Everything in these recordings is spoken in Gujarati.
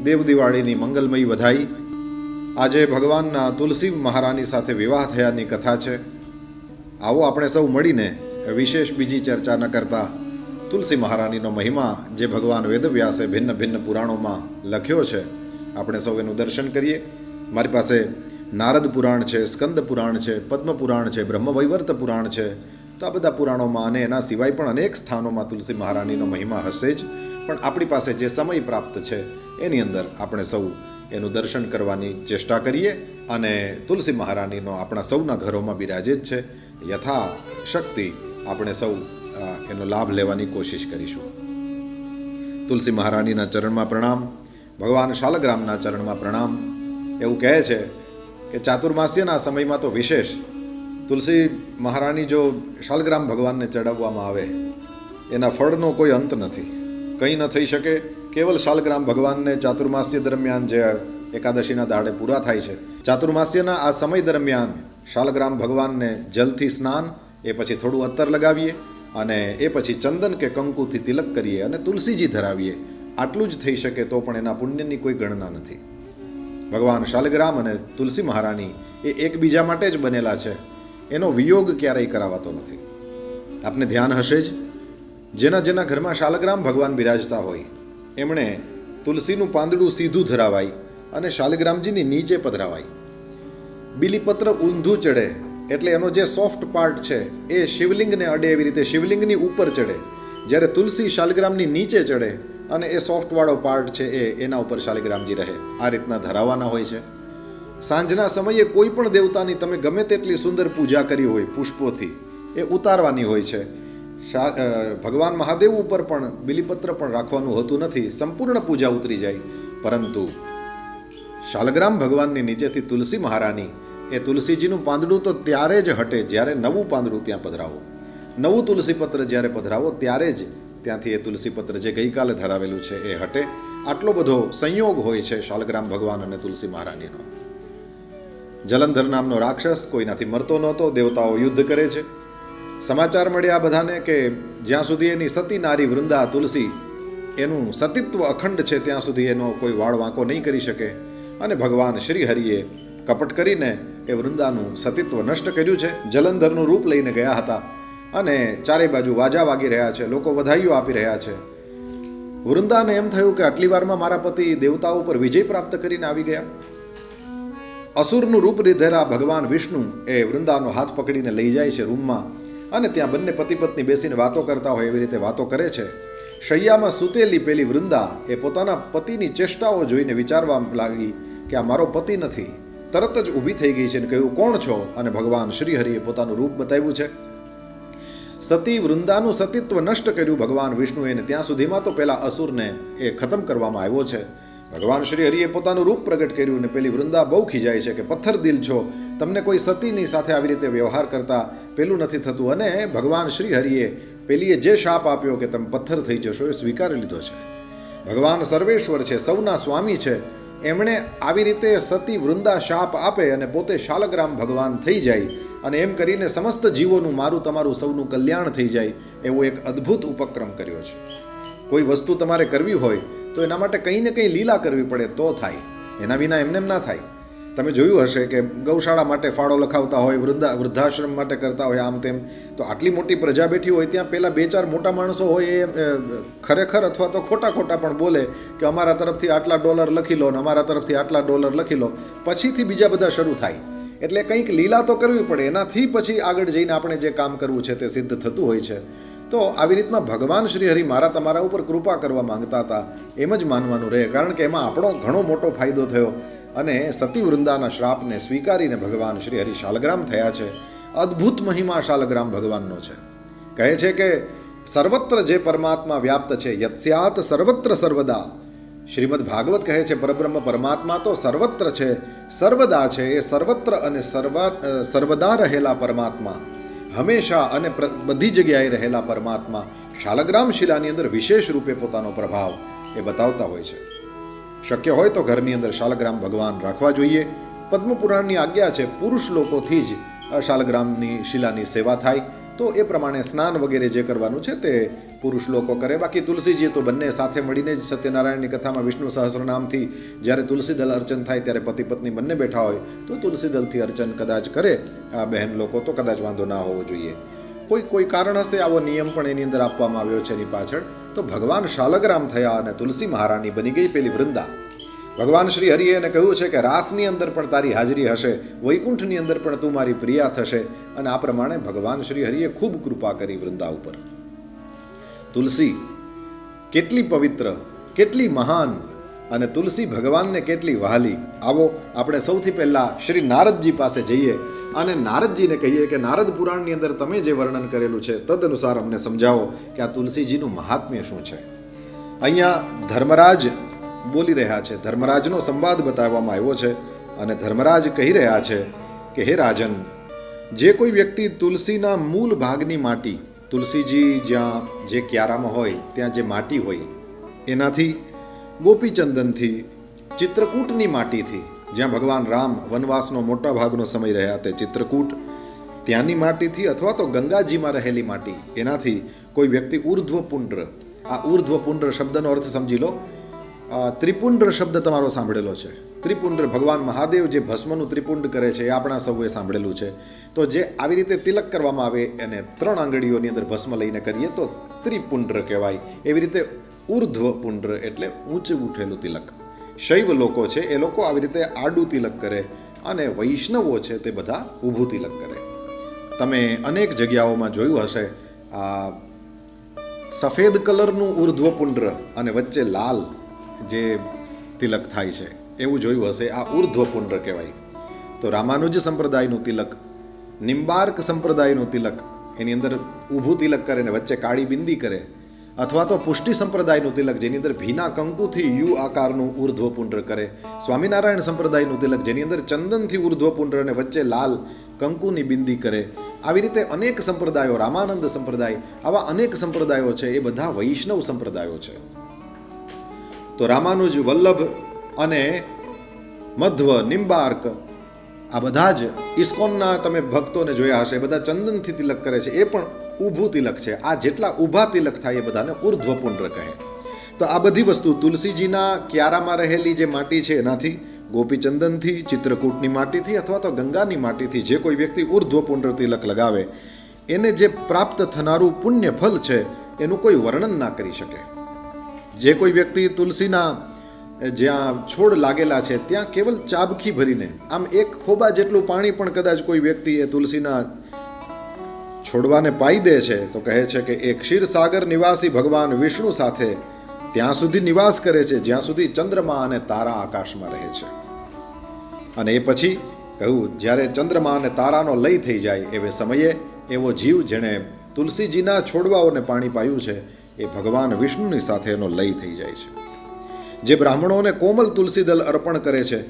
દેવ દિવાળીની મંગલમયી વધાઈ। આજે ભગવાનના તુલસી મહારાની સાથે વિવાહ થયાની કથા છે। આવો આપણે સૌ મળીને વિશેષ બીજી ચર્ચા ન કરતા તુલસી મહારાનીનો મહિમા જે ભગવાન વેદવ્યાસે ભિન્ન ભિન્ન પુરાણોમાં લખ્યો છે, આપણે સૌ એનું દર્શન કરીએ। મારી પાસે નારદ પુરાણ છે, સ્કંદ પુરાણ છે, પદ્મ પુરાણ છે, બ્રહ્મવૈવર્ત પુરાણ છે। તો આ બધા પુરાણોમાં અને એના સિવાય પણ અનેક સ્થાનોમાં તુલસી મહારાનીનો મહિમા હશે જ, પણ આપણી પાસે જે સમય પ્રાપ્ત છે એની અંદર આપણે સૌ એનું દર્શન કરવાની ચેષ્ટા કરીએ અને તુલસી મહારાનીનો આપણા સૌના ઘરોમાં બિરાજે જ છે। યથાશક્તિ આપણે સૌ એનો લાભ લેવાની કોશિશ કરીશું। તુલસી મહારાનીના ચરણમાં પ્રણામ, ભગવાન શાલગ્રામના ચરણમાં પ્રણામ। એવું કહે છે કે ચાતુર્માસ્યના સમયમાં તો વિશેષ તુલસી મહારાની જો શાલગ્રામ ભગવાનને ચડાવવામાં આવે એના ફળનો કોઈ અંત નથી, કંઈ ન થઈ શકે। કેવલ શાલગ્રામ ભગવાનને ચાતુર્માસ્ય દરમિયાન જે એકાદશીના દાડે પૂરા થાય છે, ચાતુર્માસ્યના આ સમય દરમિયાન શાલગ્રામ ભગવાનને જલથી સ્નાન, એ પછી થોડું અત્તર લગાવીએ અને એ પછી ચંદન કે કંકુથી તિલક કરીએ અને તુલસીજી ધરાવીએ, આટલું જ થઈ શકે તો પણ એના પુણ્યની કોઈ ગણના નથી। ભગવાન શાલગ્રામ અને તુલસી મહારાની એ એકબીજા માટે જ બનેલા છે, એનો વિયોગ ક્યારેય કરાવાતો નથી। આપને ધ્યાન હશે જ, જેના જેના ઘરમાં શાલગ્રામ ભગવાન બિરાજતા હોય એમણે તુલસીનું પાંદડું સીધું ધરાવાય અને શાલગ્રામજીની નીચે પધરાવાય। બીલીપત્ર ઊંધું ચડે એટલે એનો જે સોફ્ટ પાર્ટ છે એ શિવલિંગને અડે, એવી રીતે શિવલિંગની ઉપર ચડે, જ્યારે તુલસી શાલગ્રામની નીચે ચડે અને એ સોફ્ટવાળો પાર્ટ છે એના ઉપર શાલગ્રામજી રહે, આ રીતના ધરાવવાના હોય છે। સાંજના સમયે કોઈ પણ દેવતાની તમે ગમે તેટલી સુંદર પૂજા કરી હોય પુષ્પોથી, એ ઉતારવાની હોય છે। ભગવાન મહાદેવ ઉપર પણ બીલીપત્ર પણ રાખવાનું હોતું નથી, સંપૂર્ણ પૂજા ઉતરી જાય। પરંતુ શાલગ્રામ ભગવાનની નીચેથી તુલસી મહારાની, એ તુલસીજીનું પાંદડું તો ત્યારે જ હટે જ્યારે નવું પાંદડું ત્યાં પધરાવો, નવું તુલસી પત્ર જ્યારે પધરાવો ત્યારે જ ત્યાંથી એ તુલસી પત્ર જે ગઈકાલે ધરાવેલું છે એ હટે। આટલો બધો સંયોગ હોય છે શાલગ્રામ ભગવાન અને તુલસી મહારાનીનો। જલંધર નામનો રાક્ષસ કોઈનાથી મરતો નહોતો, દેવતાઓ યુદ્ધ કરે છે। સમાચાર મળ્યા બધાને કે જ્યાં સુધી એની સતી નારી વૃંદા તુલસી, એનું સતીત્વ અખંડ છે ત્યાં સુધી એનો કોઈ વાળ વાંકો નહીં કરી શકે, અને ભગવાન શ્રી હરિએ કપટ કરીને એ વૃંદાનું સતીત્વ નષ્ટ કર્યું છે। જલંધરનું રૂપ લઈને ગયા હતા અને ચારે બાજુ વાજા વાગી રહ્યા છે, લોકો વધાઈઓ આપી રહ્યા છે। વૃંદાને એમ થયું કે આટલી વારમાં મારા પતિ દેવતાઓ પર વિજય પ્રાપ્ત કરીને આવી ગયા। અસુરનું રૂપ લીધેલા ભગવાન વિષ્ણુ એ વૃંદાનો હાથ પકડીને લઈ જાય છે રૂમમાં, અને ત્યાં બંને પતિ પત્ની બેસીને વાતો કરતા હોય એવી રીતે વાતો કરે છે। શૈયામાં સૂતેલી પેલી વૃંદા એ પોતાના પતિની ચેષ્ટાઓ જોઈને વિચારવા લાગી કે આ મારો પતિ નથી। તરત જ ઊભી થઈ ગઈ છે અને કહ્યું, કોણ છો? અને ભગવાન શ્રી હરિએ પોતાનું રૂપ બતાવ્યું છે। સતી વૃંદાનું સતીત્વ નષ્ટ કર્યું ભગવાન વિષ્ણુએ, અને ત્યાં સુધીમાં તો પેલા અસુરને એ ખતમ કરવામાં આવ્યો છે। ભગવાન શ્રી હરિએ પોતાનું રૂપ પ્રગટ કર્યું અને પેલી વૃંદા બહુ ખીજાય છે કે પથ્થર દિલ છો, તમને કોઈ સતીની સાથે આવી રીતે વ્યવહાર કરતા પેલું નથી થતું। અને ભગવાન શ્રી હરિએ પેલીએ જે શાપ આપ્યો કે તમે પથ્થર થઈ જશો એ સ્વીકારી લીધો છે। ભગવાન સર્વેશ્વર છે, સૌના સ્વામી છે, એમણે આવી રીતે સતી વૃંદા શાપ આપે અને પોતે શાલગ્રામ ભગવાન થઈ જાય અને એમ કરીને સમસ્ત જીવોનું, મારું તમારું સૌનું કલ્યાણ થઈ જાય એવો એક અદ્ભુત ઉપક્રમ કર્યો છે। કોઈ વસ્તુ તમારે કરવી હોય તો એના માટે કંઈ ને કંઈ લીલા કરવી પડે તો થાય, એના વિના એમને એમ ના થાય। તમે જોયું હશે કે ગૌશાળા માટે ફાળો લખાવતા હોય, વૃદ્ધાશ્રમ માટે કરતા હોય, આમ તેમ, તો આટલી મોટી પ્રજા બેઠી હોય ત્યાં પેલા બે ચાર મોટા માણસો હોય એ ખરેખર અથવા તો ખોટા પણ બોલે કે અમારા તરફથી આટલા ડોલર લખી લો ને અમારા તરફથી આટલા ડોલર લખી લો, પછીથી બીજા બધા શરૂ થાય। એટલે કંઈક લીલા તો કરવી પડે, એનાથી પછી આગળ જઈને આપણે જે કામ કરવું છે તે સિદ્ધ થતું હોય છે। તો આવી રીતના ભગવાન શ્રી હરિ મારા તમારા ઉપર કૃપા કરવા માંગતા હતા એમ જ માનવાનું રહે, કારણ કે એમાં આપણો ઘણો મોટો ફાયદો થયો અને સતી વૃંદાના શ્રાપને સ્વીકારીને ભગવાન શ્રી હરિ શાલગ્રામ થયા છે। અદ્ભુત મહિમા શાલગ્રામ ભગવાનનો છે। કહે છે કે સર્વત્ર જે પરમાત્મા વ્યાપ્ત છે, યત્સ્યાત સર્વત્ર સર્વદા। શ્રીમદ ભાગવત કહે છે પરબ્રહ્મ પરમાત્મા તો સર્વત્ર છે, સર્વદા છે। એ સર્વત્ર અને સર્વદા રહેલા પરમાત્મા, હંમેશા અને બધી જગ્યાએ રહેલા પરમાત્મા શાલગ્રામ શિલાની અંદર વિશેષ રૂપે પોતાનો પ્રભાવ એ બતાવતા હોય છે। શક્ય હોય તો ઘરની અંદર શાલગ્રામ ભગવાન રાખવા જોઈએ। પદ્મપુરાણની આજ્ઞા છે પુરુષ લોકોથી જ શાલગ્રામની શિલાની સેવા થાય, તો એ પ્રમાણે સ્નાન વગેરે જે કરવાનું છે તે પુરુષ લોકો કરે. બાકી તુલસીજી તો બંને સાથે મળીને જ સત્યનારાયણની કથામાં વિષ્ણુ સહસ્રનામથી જ્યારે તુલસી દલ અર્ચન થાય ત્યારે પતિ પત્ની બંને બેઠા હોય તો તુલસી દલથી અર્ચન કદાચ કરે આ બહેન લોકો તો કદાચ વાંધો ના હોવો જોઈએ. કોઈ કારણ હશે આવો નિયમ પણ એની અંદર આપવામાં આવ્યો છે એની પાછળ. તો ભગવાન શાલગ્રામ થયા અને તુલસી મહારાણી બની ગઈ પેલી વૃંદા. ભગવાન શ્રી હરિએ એને કહ્યું છે કે રાસની અંદર પણ તારી હાજરી હશે, વૈકુંઠની અંદર પણ તું મારી પ્રિયા થશે. અને આ પ્રમાણે ભગવાન શ્રી હરિએ ખૂબ કૃપા કરી વૃંદા ઉપર. તુલસી કેટલી પવિત્ર, કેટલી મહાન અને તુલસી ભગવાનને કેટલી વહાલી. આવો આપણે સૌથી પહેલા શ્રી નારદજી પાસે જઈએ અને નારદજીને કહીએ કે નારદ પુરાણની અંદર તમે જે વર્ણન કરેલું છે તદનુસાર અમને સમજાવો કે આ તુલસીજીનું મહાત્મ્ય શું છે. અહીંયા ધર્મરાજ બોલી રહ્યા છે, ધર્મરાજનો સંવાદ બતાવવામાં આવ્યો છે અને ધર્મરાજ કહી રહ્યા છે કે હે રાજન, જે કોઈ વ્યક્તિ તુલસીના મૂળ ભાગની માટી, તુલસીજી જ્યાં જે ક્યારામાં હોય ત્યાં જે માટી હોય એનાથી, ગોપીચંદનથી, ચિત્રકૂટની માટીથી, જ્યાં ભગવાન રામ વનવાસનો મોટા ભાગનો સમય રહ્યા તે ચિત્રકૂટ ત્યાંની માટીથી, અથવા તો ગંગાજીમાં રહેલી માટી એનાથી કોઈ વ્યક્તિ ઉર્ધ્વપુંડ્ર, આ ઉર્ધ્વપુંડ્ર શબ્દનો અર્થ સમજી લો. ત્રિપુંડ્ર શબ્દ તમારો સાંભળેલો છે. ત્રિપુંડ્ર ભગવાન મહાદેવ જે ભસ્મનું ત્રિપુંડ કરે છે એ આપણા સૌએ સાંભળેલું છે. તો જે આવી રીતે તિલક કરવામાં આવે એને 3 આંગળીઓની અંદર ભસ્મ લઈને કરીએ તો ત્રિપુંડ્ર કહેવાય. એવી રીતે ઉર્ધ્વપુંડ્ર એટલે ઊંચું ઉઠેલું તિલક. શૈવ લોકો છે એ લોકો આવી રીતે આડું તિલક કરે અને વૈષ્ણવો છે તે બધા ઊભું તિલક કરે. તમે અનેક જગ્યાઓમાં જોયું હશે આ સફેદ કલરનું ઉર્ધ્વપુંડ્ર અને વચ્ચે લાલ જે તિલક થાય છે એવું જોયું હશે. આ ઉર્ધ્વપુંડ્ર કહેવાય. તો રામાનુજ સંપ્રદાયનું તિલક, નિમ્બાર્ક સંપ્રદાયનું તિલક, એની અંદર ઊભું તિલક કરે ને વચ્ચે કાળી બિંદી કરે, અથવા તો પુષ્ટિ સંપ્રદાયનું તિલક જેની અંદર ભીના કંકુથી યુ આકારનું ઉર્ધ્વપુંડ્ર કરે, સ્વામિનારાયણ સંપ્રદાયનું તિલક જેની અંદર ચંદનથી ઉર્ધ્વપુંડ્ર અને વચ્ચે લાલ કંકુની બિંદી કરે. આવી રીતે અનેક સંપ્રદાયો, રામાનંદ સંપ્રદાય, આવા અનેક સંપ્રદાયો છે એ બધા વૈષ્ણવ સંપ્રદાયો છે. તો રામાનુજ, વલ્લભ અને મધ્વ, નિમ્બાર્ક આ બધા જ ઇસ્કોનના તમે ભક્તોને જોયા હશે, બધા ચંદનથી તિલક કરે છે, એ પણ ઊભું તિલક છે. આ જેટલા ઊભા તિલક થાય એ બધાને ઉર્ધ્વપુંડ્ર કહે. તો આ બધી વસ્તુ તુલસીજીના ક્યારામાં રહેલી જે માટી છે એનાથી, ગોપીચંદનથી, ચિત્રકૂટની માટીથી અથવા તો ગંગાની માટીથી જે કોઈ વ્યક્તિ ઉર્ધ્વપુંડ્ર તિલક લગાવે એને જે પ્રાપ્ત થનારું પુણ્ય ફલ છે એનું કોઈ વર્ણન ના કરી શકે. જે કોઈ વ્યક્તિ તુલસીના જ્યાં છોડ લાગેલા છે ત્યાં કેવલ ચાબખી ભરીને આમ એક ખોબા જેટલું પાણી પણ કદાચ કોઈ વ્યક્તિ એ તુલસીના છોડવાને પાઈ દે છે તો કહે છે કે એ ક્ષીરસાગર નિવાસી ભગવાન વિષ્ણુ સાથે ત્યાં સુધી નિવાસ કરે છે જ્યાં સુધી ચંદ્રમા અને તારા આકાશમાં રહે છે. અને એ પછી કહ્યું જ્યારે ચંદ્રમા અને તારાનો લય થઈ જાય એવે સમયે એવો જીવ જેણે તુલસીજીના છોડવાઓને પાણી પાયું છે એ ભગવાન વિષ્ણુની સાથે એનો લય થઈ જાય છે. જે બ્રાહ્મણોને કોમલ તુલસી દલ અર્પણ કરે છે,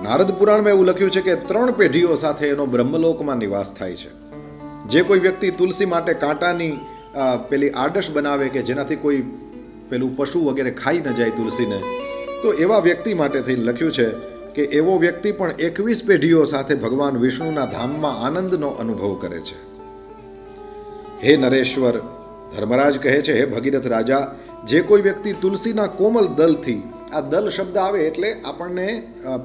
નારદ પુરાણમાં એવું લખ્યું છે કે 3 પેઢીઓ સાથે એનો બ્રહ્મલોકમાં નિવાસ થાય છે. જે કોઈ વ્યક્તિ તુલસી માટે કાંટાની પેલી આડશ બનાવે કે જેનાથી કોઈ પેલું પશુ વગેરે ખાઈ ન જાય તુલસીને, તો એવા વ્યક્તિ માટે થઈ લખ્યું છે કે એવો વ્યક્તિ પણ 21 પેઢીઓ સાથે ભગવાન વિષ્ણુના ધામમાં આનંદનો અનુભવ કરે છે. હે નરેશ્વર, ધર્મરાજ કહે છે હે ભગીરથ રાજા, જે કોઈ વ્યક્તિ તુલસીના કોમલ દલથી, આ દલ શબ્દ આવે એટલે આપણને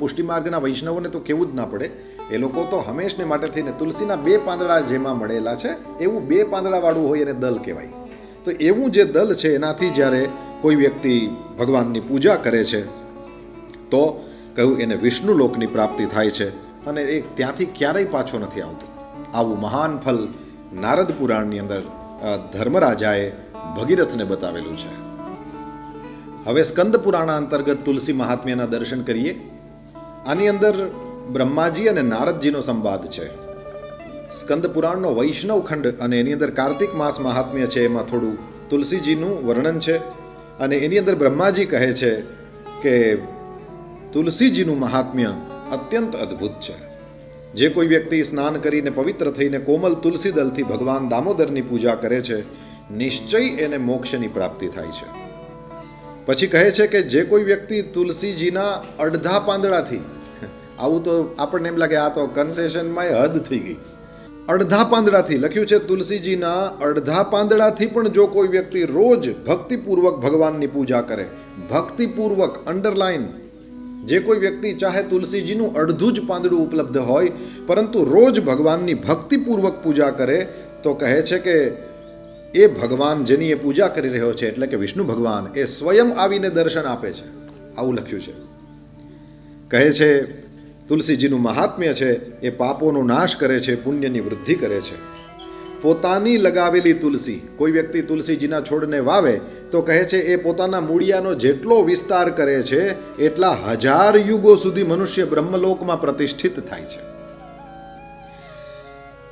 પુષ્ટિ માર્ગના વૈષ્ણવોને તો કેવું જ ના પડે, એ લોકો તો હંમેશને માટે થઈને તુલસીના 2 પાંદડા જેમાં મળેલા છે એવું 2 પાંદડાવાળું હોય એને દલ કહેવાય. તો એવું જે દલ છે એનાથી જ્યારે કોઈ વ્યક્તિ ભગવાનની પૂજા કરે છે તો કહ્યું એને વિષ્ણુ લોકની પ્રાપ્તિ થાય છે અને એ ત્યાંથી ક્યારેય પાછો નથી આવતો. આવું મહાન ફલ નારદ પુરાણની અંદર ધર્મરાજાએ ભગીરથને બતાવેલું છે. હવે સ્કંદ પુરાણ અંતર્ગત તુલસી મહાત્મ્યના દર્શન કરીએ. આની અંદર બ્રહ્માજી અને નારદજીનો સંવાદ છે. સ્કંદ પુરાણનો વૈષ્ણવ ખંડ અને એની અંદર કાર્તિક માસ મહાત્મ્ય છે, એમાં થોડું તુલસીજીનું વર્ણન છે અને એની અંદર બ્રહ્માજી કહે છે કે તુલસીજીનું મહાત્મ્ય અત્યંત અદ્ભુત છે. જે કોઈ વ્યક્તિ સ્નાન કરીને પવિત્ર થઈને કોમલ તુલસી દલથી ભગવાન દામોદરની પૂજા કરે છે નિશ્ચય એને મોક્ષની પ્રાપ્તિ થાય છે. પછી કહે છે કે જે કોઈ વ્યક્તિ તુલસીજીના અડધા પાંદડાથી, આવું તો આપણને એમ લાગે આ તો કન્સેશનમાં હદ થઈ ગઈ, અડધા પાંદડાથી લખ્યું છે, તુલસીજીના અડધા પાંદડાથી પણ જો કોઈ વ્યક્તિ રોજ ભક્તિપૂર્વક ભગવાનની પૂજા કરે, ભક્તિપૂર્વક અંડરલાઈન, જે કોઈ વ્યક્તિ ચાહે તુલસીજીનું અડધું જ પાંદડું ઉપલબ્ધ હોય પરંતુ રોજ ભગવાનની ભક્તિપૂર્વક પૂજા કરે તો કહે છે કે એ ભગવાન જેની એ પૂજા કરી રહ્યો છે એટલે કે વિષ્ણુ ભગવાન એ સ્વયં આવીને દર્શન આપે છે. આવું લખ્યું છે. કહે છે તુલસીજીનું મહાત્મ્ય છે એ પાપોનો નાશ કરે છે, પુણ્યની વૃદ્ધિ કરે છે. પોતાની લગાવેલી તુલસી, કોઈ વ્યક્તિ તુલસીજીના છોડને વાવે તો કહે છે એ પોતાના મૂળિયાનો જેટલો વિસ્તાર કરે છે એટલા 1000 યુગો સુધી મનુષ્ય બ્રહ્મલોકમાં પ્રતિષ્ઠિત થાય છે.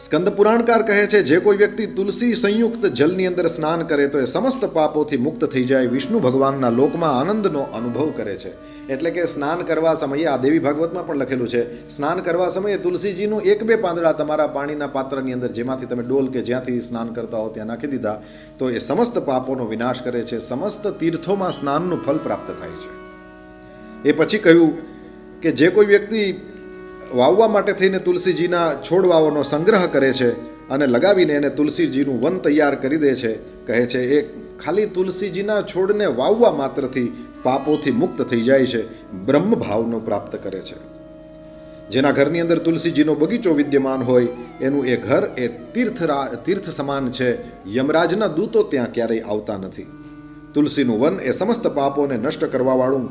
સ્કંદ પુરાણકાર કહે છે જે કોઈ વ્યક્તિ તુલસી સંયુક્ત જલની અંદર સ્નાન કરે તો એ સમસ્ત પાપોથી મુક્ત થઈ જાય, વિષ્ણુ ભગવાનના લોકમાં આનંદનો અનુભવ કરે છે. એટલે કે સ્નાન કરવા સમયે, આ દેવી ભાગવતમાં પણ લખેલું છે, સ્નાન કરવા સમયે તુલસીજીનું 1-2 પાંદડા તમારા પાણીના પાત્રની અંદર જેમાંથી તમે ડોલ કે જ્યાંથી સ્નાન કરતા હો ત્યાં નાખી દીધા તો એ સમસ્ત પાપોનો વિનાશ કરે છે. સમસ્ત તીર્થોમાં સ્નાનનું ફળ પ્રાપ્ત થાય છે. એ પછી કહ્યું કે જે કોઈ વ્યક્તિ વાવવા માટે થઈને તુલસીજીના છોડવાઓનો સંગ્રહ કરે છે અને લગાવીને એને તુલસીજીનું વન તૈયાર કરી દે છે, કહે છે એ ખાલી તુલસીજીના છોડને વાવવા માત્રથી પાપોથી મુક્ત થઈ જાય છે, બ્રહ્મ ભાવનો પ્રાપ્ત કરે છે. જેના ઘરની અંદર તુલસીજીનો બગીચો વિદ્યમાન હોય એનું એ ઘર એ તીર્થ સમાન છે. યમરાજના દૂતો ત્યાં ક્યારેય આવતા નથી. તુલસીનું વન એ સમસ્ત પાપોને નષ્ટ કરવાવાળું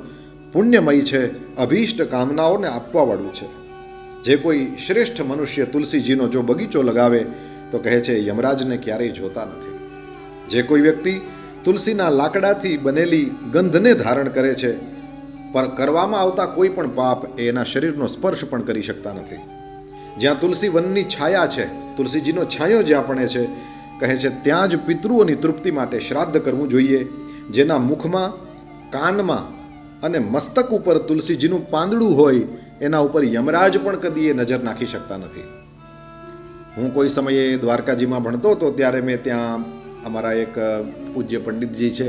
પુણ્યમય છે, અભીષ્ટ કામનાઓને આપવાવાળું છે. જે કોઈ શ્રેષ્ઠ મનુષ્ય તુલસીજીનો જો બગીચો લગાવે તો કહે છે યમરાજને ક્યારેય જોતા નથી. જે કોઈ વ્યક્તિ તુલસીના લાકડાથી બનેલી ગંધને ધારણ કરે છે પર કરવામાં આવતા કોઈ પણ પાપ એના શરીરનો સ્પર્શ પણ કરી શકતા નથી. જ્યાં તુલસી વનની છાયા છે, તુલસીજીનો છાંયો જ્યાં પણ છે, કહે છે ત્યાં જ પિતૃઓની તૃપ્તિ માટે શ્રાદ્ધ કરવું જોઈએ. જેના મુખમાં, કાનમાં અને મસ્તક ઉપર તુલસીજીનું પાંદડું હોય એના ઉપર યમરાજ પણ કદી એ નજર નાખી શકતા નથી. હું કોઈ સમયે દ્વારકાજીમાં ભણતો હતો ત્યારે મેં ત્યાં અમારા એક પૂજ્ય પંડિતજી છે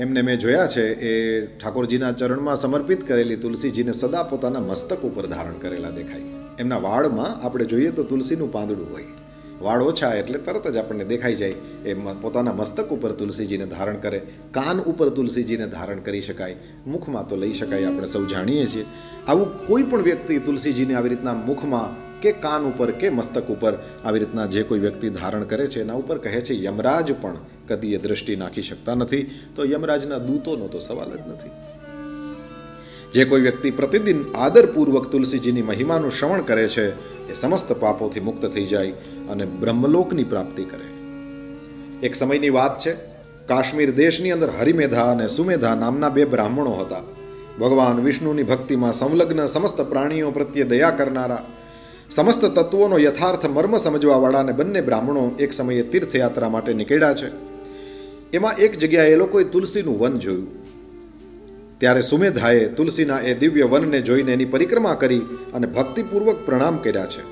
એમને મેં જોયા છે, એ ઠાકોરજીના ચરણમાં સમર્પિત કરેલી તુલસીજીને સદા પોતાના મસ્તક ઉપર ધારણ કરેલા દેખાય. એમના વાળમાં આપણે જોઈએ તો તુલસીનું પાંદડું હોય, વાળ ઓછા એટલે તરત જ આપણને દેખાઈ જાય. એ પોતાના મસ્તક ઉપર તુલસીજીને ધારણ કરે, કાન ઉપર તુલસીજીને ધારણ કરી શકાય, મુખમાં તો લઈ શકાય, આપણે સૌ જાણીએ છીએ. આવું કોઈ પણ વ્યક્તિ તુલસીજીને આવી રીતના મુખમાં કે કાન ઉપર કે મસ્તક ઉપર આવી રીતના જે કોઈ વ્યક્તિ ધારણ કરે છે એના ઉપર કહે છે યમરાજ પણ કદી એ દ્રષ્ટિ નાખી શકતા નથી. તો યમરાજના દૂતોનો તો સવાલ જ નથી. જે કોઈ વ્યક્તિ પ્રતિદિન આદરપૂર્વક તુલસીજીની મહિમાનું શ્રવણ કરે છે એ સમસ્ત પાપોથી મુક્ત થઈ જાય અને બ્રહ્મલોકની પ્રાપ્તિ કરે. એક સમયની વાત છે, કાશ્મીર દેશની અંદર હરિમેધા અને સુમેધા નામના 2 બ્રાહ્મણો હતા. ભગવાન વિષ્ણુની ભક્તિમાં સંલગ્ન, સમસ્ત પ્રાણીઓ પ્રત્યે દયા કરનારા, સમસ્ત તત્વોનો યથાર્થ મર્મ સમજવાવાળા અને બંને બ્રાહ્મણો એક સમયે તીર્થયાત્રા માટે નીકળ્યા છે. એમાં એક જગ્યાએ એ લોકોએ તુલસીનું વન જોયું. ત્યારે સુમેધાએ તુલસીના એ દિવ્ય વનને જોઈને એની પરિક્રમા કરી અને ભક્તિપૂર્વક પ્રણામ કર્યા છે.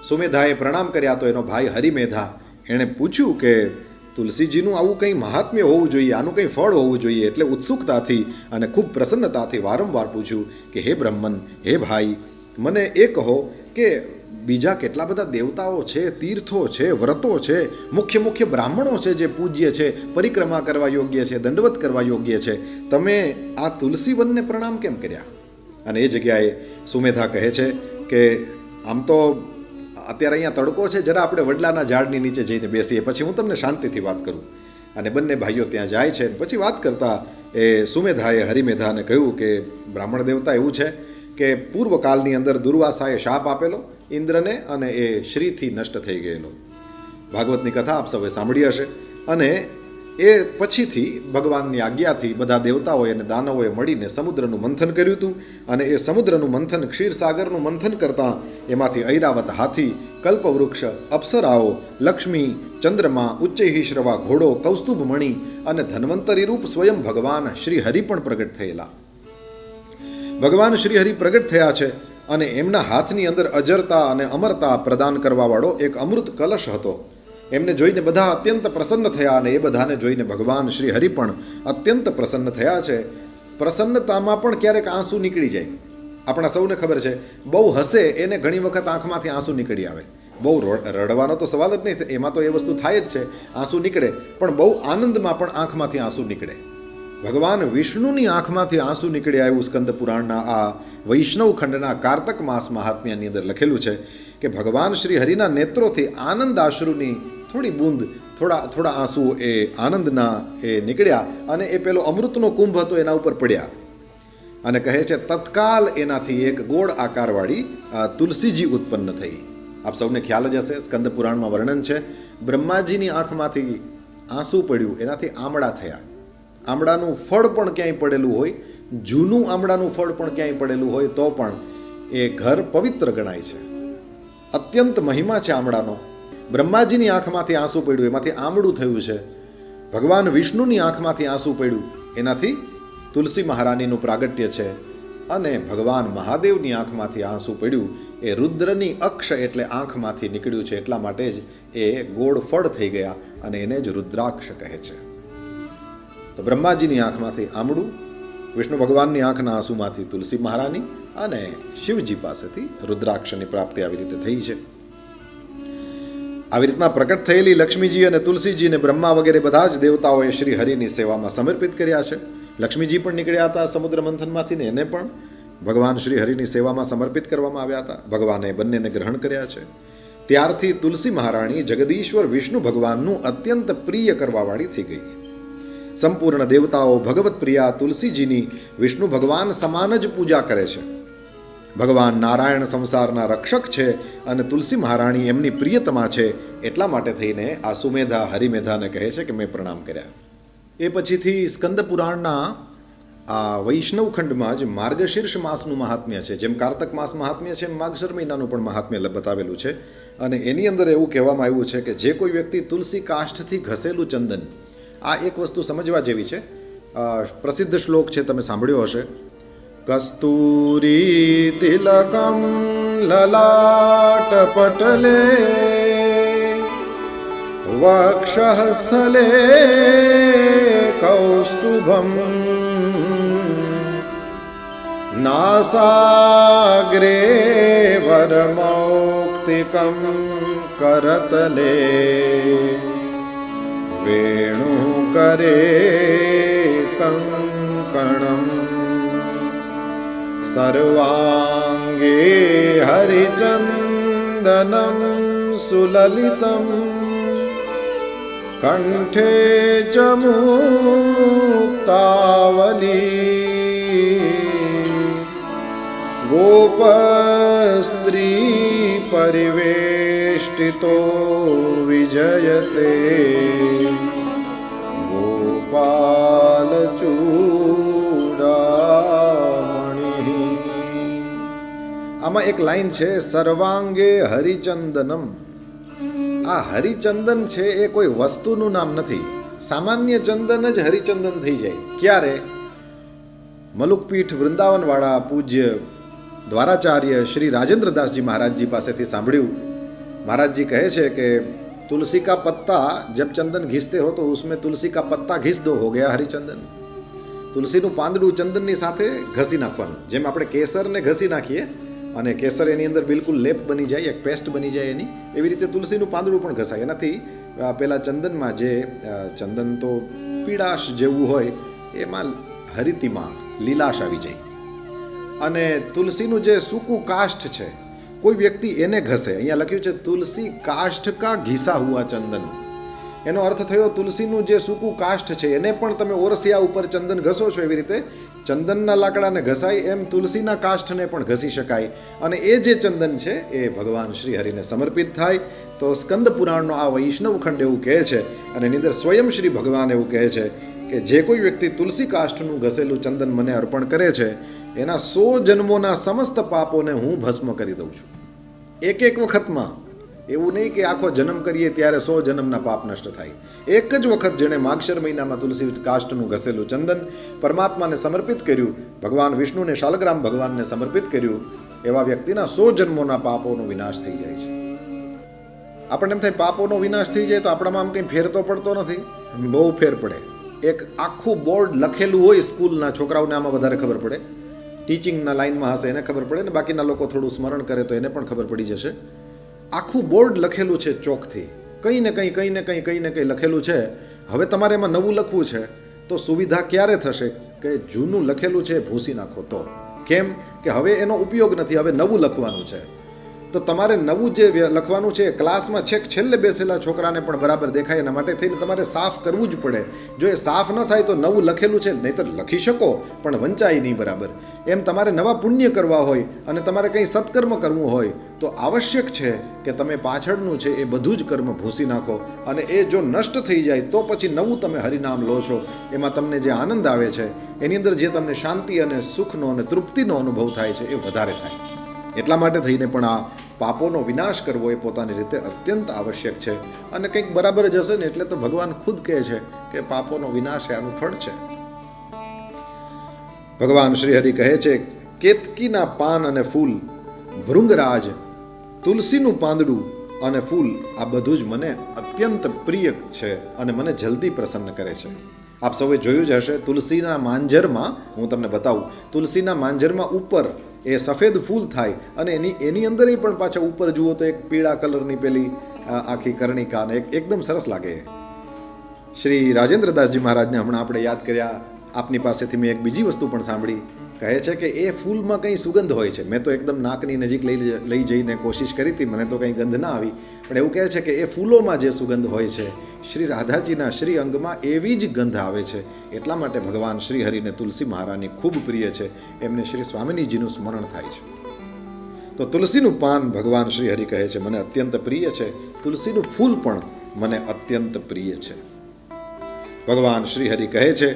સુમેધાએ પ્રણામ કર્યા તો એનો ભાઈ હરિમેધા એણે પૂછ્યું કે તુલસીજીનું આવું કંઈ મહાત્મ્ય હોવું જોઈએ, આનું કંઈ ફળ હોવું જોઈએ. એટલે ઉત્સુકતાથી અને ખૂબ પ્રસન્નતાથી વારંવાર પૂછ્યું કે હે બ્રહ્મન, હે ભાઈ, મને એ કહો કે બીજા કેટલા બધા દેવતાઓ છે, તીર્થો છે, વ્રતો છે, મુખ્ય બ્રાહ્મણો છે જે પૂજ્ય છે, પરિક્રમા કરવા યોગ્ય છે, દંડવત કરવા યોગ્ય છે, તમે આ તુલસી વનને પ્રણામ કેમ કર્યા? અને એ જગ્યાએ સુમેધા કહે છે કે આમ તો અત્યારે અહીંયા તડકો છે, જરા આપણે વડલાના ઝાડની નીચે જઈને બેસીએ, પછી હું તમને શાંતિથી વાત કરું. અને બંને ભાઈઓ ત્યાં જાય છે. પછી વાત કરતા એ સુમેધાએ હરિમેધાને કહ્યું કે બ્રાહ્મણ દેવતા એવું છે કે પૂર્વકાળની અંદર દુર્વાસાએ શાપ આપેલો ઇન્દ્રને અને એ શ્રીથી નષ્ટ થઈ ગયેલો. ભાગવતની કથા આપ સૌએ સાંભળી હશે. અને એ પછીથી ભગવાનની આજ્ઞાથી બધા દેવતાઓએ અને દાનવોએ મળીને સમુદ્રનું મંથન કર્યું હતું. અને એ સમુદ્રનું મંથન, ક્ષીરસાગરનું મંથન કરતાં એમાંથી ઐરાવત હાથી, કલ્પવૃક્ષ, અપ્સરાઓ, લક્ષ્મી, ચંદ્રમા, ઉચ્ચૈહિશ્રવા ઘોડો, કૌસ્તુભ મણિ અને ધન્વંતરી રૂપ સ્વયં ભગવાન શ્રી હરિ પણ પ્રગટ થયેલા. ભગવાન શ્રી હરિ પ્રગટ થયા છે અને એમના હાથની અંદર અજરતા અને અમરતા પ્રદાન કરવાવાળો એક અમૃત કલશ હતો. એમને જોઈને બધા અત્યંત પ્રસન્ન થયા અને એ બધાને જોઈને ભગવાન શ્રી હરિ પણ અત્યંત પ્રસન્ન થયા છે. પ્રસન્નતામાં પણ ક્યારેક આંસુ નીકળી જાય. આપણા સૌને ખબર છે, બહુ હસે એને ઘણી વખત આંખમાંથી આંસુ નીકળી આવે. બહુ રડવાનો તો સવાલ જ નહીં, એમાં તો એ વસ્તુ થાય જ છે, આંસુ નીકળે, પણ બહુ આનંદમાં પણ આંખમાંથી આંસુ નીકળે. ભગવાન વિષ્ણુની આંખમાંથી આંસુ નીકળ્યા એવું સ્કંદ પુરાણના આ વૈષ્ણવ ખંડના કારતક માસ મહાત્મ્યની અંદર લખેલું છે કે ભગવાન શ્રી હરિના નેત્રોથી આનંદ આશ્રુની થોડી બૂંદ, થોડા આંસુ એ આનંદના એ નીકળ્યા અને એ પેલો અમૃતનો કુંભ હતો એના ઉપર પડ્યા. અને કહે છે તત્કાલ એનાથી એક ગોળ આકારવાળી તુલસીજી ઉત્પન્ન થઈ. આપ સૌને ખ્યાલ જ હશે, સ્કંદ પુરાણમાં વર્ણન છે, બ્રહ્માજીની આંખમાંથી આંસુ પડ્યું, એનાથી આમળા થયા. આમળાનું ફળ પણ ક્યાંય પડેલું હોય, જૂનું આમળાનું ફળ પણ ક્યાંય પડેલું હોય તો પણ એ ઘર પવિત્ર ગણાય છે. અત્યંત મહિમા છે આમળાનો. બ્રહ્માજીની આંખમાંથી આંસુ પડ્યું, એમાંથી આમળું થયું છે. ભગવાન વિષ્ણુની આંખમાંથી આંસુ પડ્યું, એનાથી તુલસી મહારાણીનું પ્રાગટ્ય છે. અને ભગવાન મહાદેવની આંખમાંથી આંસુ પડ્યું, એ રુદ્રની અક્ષ એટલે આંખમાંથી નીકળ્યું છે, એટલા માટે જ એ ગોળ ફળ થઈ ગયા અને એને જ રુદ્રાક્ષ કહે છે. તો બ્રહ્માજીની આંખમાંથી આમળું, વિષ્ણુ ભગવાનની આંખના આંસુમાંથી તુલસી મહારાણી અને શિવજી પાસેથી રુદ્રાક્ષની પ્રાપ્તિ આવી રીતે થઈ છે. આવી રીતના પ્રકટ થયેલી લક્ષ્મીજી અને તુલસીજીને બ્રહ્મા વગેરે બધા જ દેવતાઓએ શ્રી હરિની સેવામાં સમર્પિત કર્યા છે. લક્ષ્મીજી પણ નીકળ્યા હતા સમુદ્ર મંથનમાંથી ને એને પણ ભગવાન શ્રી હરિની સેવામાં સમર્પિત કરવામાં આવ્યા હતા. ભગવાને બંનેને ગ્રહણ કર્યા છે. ત્યારથી તુલસી મહારાણી જગદીશ્વર વિષ્ણુ ભગવાનનું અત્યંત પ્રિય કરવાવાળી થઈ ગઈ. સંપૂર્ણ દેવતાઓ ભગવત પ્રિયા તુલસીજીની વિષ્ણુ ભગવાન સમાન જ પૂજા કરે છે. ભગવાન નારાયણ સંસારના રક્ષક છે અને તુલસી મહારાણી એમની પ્રિયતમા છે. એટલા માટે થઈને આ સુમેધા હરિમેધાને કહે છે કે મેં પ્રણામ કર્યા. એ પછીથી સ્કંદ પુરાણના આ વૈષ્ણવ ખંડમાં જ માર્ગશીર્ષ માસનું મહાત્મ્ય છે. જેમ કારતક માસ મહાત્મ્ય છે, માગશર મહિનાનું પણ મહાત્મ્ય બતાવેલું છે. અને એની અંદર એવું કહેવામાં આવ્યું છે કે જે કોઈ વ્યક્તિ તુલસી કાષ્ઠથી ઘસેલું ચંદન, આ એક વસ્તુ સમજવા જેવી છે. પ્રસિદ્ધ શ્લોક છે, તમે સાંભળ્યો હશે. કસ્તુરી તિલકમ લલાટ પટલે વક્ષઃ સ્થલે કૌસ્તુભમ નાસાગ્રે વરમૌક્તિકમ કરતલે વેણુકરે કંકણમ સર્વાંગે હરિચંદનમ સુલલિતમ કંઠે ચ મુક્તાવલી ગોપસ્ત્રી પરિવેષ્ટિતો વિજયતે ગોપાલચૂડામણિ. આમાં એક લાઈન છે, સર્વાંગે હરિચંદનમ. આ હરિચંદન છે એ કોઈ વસ્તુનું નામ નથી. સામાન્ય ચંદન જ હરિચંદન થઈ જાય. ક્યારે? મલુકપીઠ વૃંદાવનવાળા પૂજ્ય દ્વારાચાર્ય શ્રી રાજેન્દ્રદાસજી મહારાજજી પાસેથી સાંભળ્યું. મહારાજજી કહે છે કે तुलसी का पत्ता जब चंदन घिसते हो तो उसमें तुलसी का पत्ता घिस दो, हो गया हरिचंदन. તુલસીનું પાંદડું ચંદનની સાથે ઘસી નાખવાનું. જેમ આપણે કેસરને ઘસી નાખીએ અને કેસર એની અંદર બિલકુલ લેપ બની જાય, એક પેસ્ટ બની જાય એની, એવી રીતે તુલસીનું પાંદડું પણ ઘસાય. એનાથી પેલા ચંદનમાં જે ચંદન તો પીળાશ જેવું હોય એમાં હરિતિમાં લીલાશ આવી જાય. અને તુલસીનું જે સૂકું કાષ્ઠ છે, કોઈ વ્યક્તિ એને ઘસે, અહીંયા લખ્યું છે તુલસી કાષ્ઠ કા ઘીસા હુઆ ચંદન. એનો અર્થ થયો તુલસીનું જે સૂકું કાષ્ઠ છે એને પણ તમે ઓરસિયા ઉપર ચંદન ઘસો છો, એવી રીતે ચંદનના લાકડાને ઘસાય એમ તુલસીના કાષ્ઠને પણ ઘસી શકાય. અને એ જે ચંદન છે એ ભગવાન શ્રી હરિને સમર્પિત થાય. તો સ્કંદ પુરાણનો આ વૈષ્ણવ ખંડ એવું કહે છે અને એની અંદર સ્વયં શ્રી ભગવાન એવું કહે છે કે જે કોઈ વ્યક્તિ તુલસી કાષ્ઠનું ઘસેલું ચંદન મને અર્પણ કરે છે એના 100 જન્મોના સમસ્ત પાપોને હું ભસ્મ કરી દઉં છું. એક વખતમાં. એવું નહીં કે આખો જન્મ કરીએ ત્યારે 100 જન્મના પાપ નષ્ટ થાય. એક જ વખત જેણે માગશર મહિનામાં તુલસી કાષ્ઠનું ઘસેલું ચંદન પરમાત્માને સમર્પિત કર્યું, ભગવાન વિષ્ણુને શાલગ્રામ ભગવાનને સમર્પિત કર્યું, એવા વ્યક્તિના 100 જન્મોના પાપોનો વિનાશ થઈ જાય છે. આપણને એમ થાય પાપોનો વિનાશ થઈ જાય તો આપણામાં આમ કંઈ ફેર તો પડતો નથી. બહુ ફેર પડે. એક આખું બોર્ડ લખેલું હોય સ્કૂલના છોકરાઓને આમાં વધારે ખબર પડે. ટીચિંગના લાઇનમાં હશે એને ખબર પડે ને બાકીના લોકો થોડું સ્મરણ કરે તો એને પણ ખબર પડી જશે આખું બોર્ડ લખેલું છે ચોકથી, કંઈ ને કંઈ લખેલું છે. હવે તમારે એમાં નવું લખવું છે તો સુવિધા ક્યારે થશે કે જૂનું લખેલું છે ભૂંસી નાખો તો. કેમ કે હવે એનો ઉપયોગ નથી, હવે નવું લખવાનું છે. તો તમારે નવું જે લખવાનું છે ક્લાસમાં છેલ્લે બેસેલા છોકરાને પણ બરાબર દેખાય, એના માટે થઈને તમારે સાફ કરવું જ પડે. જો એ સાફ ન થાય તો નવું લખેલું છે નહીંતર લખી શકો પણ વંચાય નહીં બરાબર. એમ તમારે નવા પુણ્ય કરવા હોય અને તમારે કંઈ સત્કર્મ કરવું હોય તો આવશ્યક છે કે તમે પાછળનું છે એ બધું જ કર્મ ભૂંસી નાખો. અને એ જો નષ્ટ થઈ જાય તો પછી નવું તમે હરિનામ લો છો. એમાં તમને જે આનંદ આવે છે, એની અંદર જે તમને શાંતિ અને સુખનો અને તૃપ્તિનો અનુભવ થાય છે એ વધારે થાય. એટલા માટે થઈને પણ આ પાપોનો વિનાશ કરવો એ પોતાની રીતે અત્યંત આવશ્યક છે. અને કંઈક બરાબર જ હશે ને એટલે તો ભગવાન ખુદ કહે છે કે પાપોનો વિનાશ એ આનું ફળ છે. ભગવાન શ્રી હરિ કહે છે, કેતકીના પાન અને ફૂલ, ભૃંગરાજ, તુલસીનું પાંદડું અને ફૂલ, આ બધું જ મને અત્યંત પ્રિય છે અને મને જલ્દી પ્રસન્ન કરે છે. આપ સૌએ જોયું જ હશે, તુલસીના માંજરમાં, હું તમને બતાવું, તુલસીના માંજરમાં ઉપર એ સફેદ ફૂલ થાય અને એની અંદર પણ પાછા ઉપર જુઓ તો એક પીળા કલરની પેલી આખી કર્ણિકા, અને એકદમ સરસ લાગે. શ્રી રાજેન્દ્રદાસજી મહારાજને હમણાં આપણે યાદ કર્યા. આપની પાસેથી મેં એક બીજી વસ્તુ પણ સાંભળી. કહે છે કે એ ફૂલમાં કંઈ સુગંધ હોય છે. મેં તો એકદમ નાકની નજીક લઈ જઈને કોશિશ કરી હતી, મને તો કંઈ ગંધ ના આવી. પણ એવું કહે છે કે એ ફૂલોમાં જે સુગંધ હોય છે, શ્રી રાધાજીના શ્રી અંગમાં એવી જ ગંધ આવે છે. એટલા માટે ભગવાન શ્રી હરિને તુલસી મહારાની ખૂબ પ્રિય છે. એમને શ્રી સ્વામિનીજીનું સ્મરણ થાય છે. તો તુલસીનું પાન ભગવાન શ્રી હરિ કહે છે મને અત્યંત પ્રિય છે. તુલસીનું ફૂલ પણ મને અત્યંત પ્રિય છે. ભગવાન શ્રી હરિ કહે છે,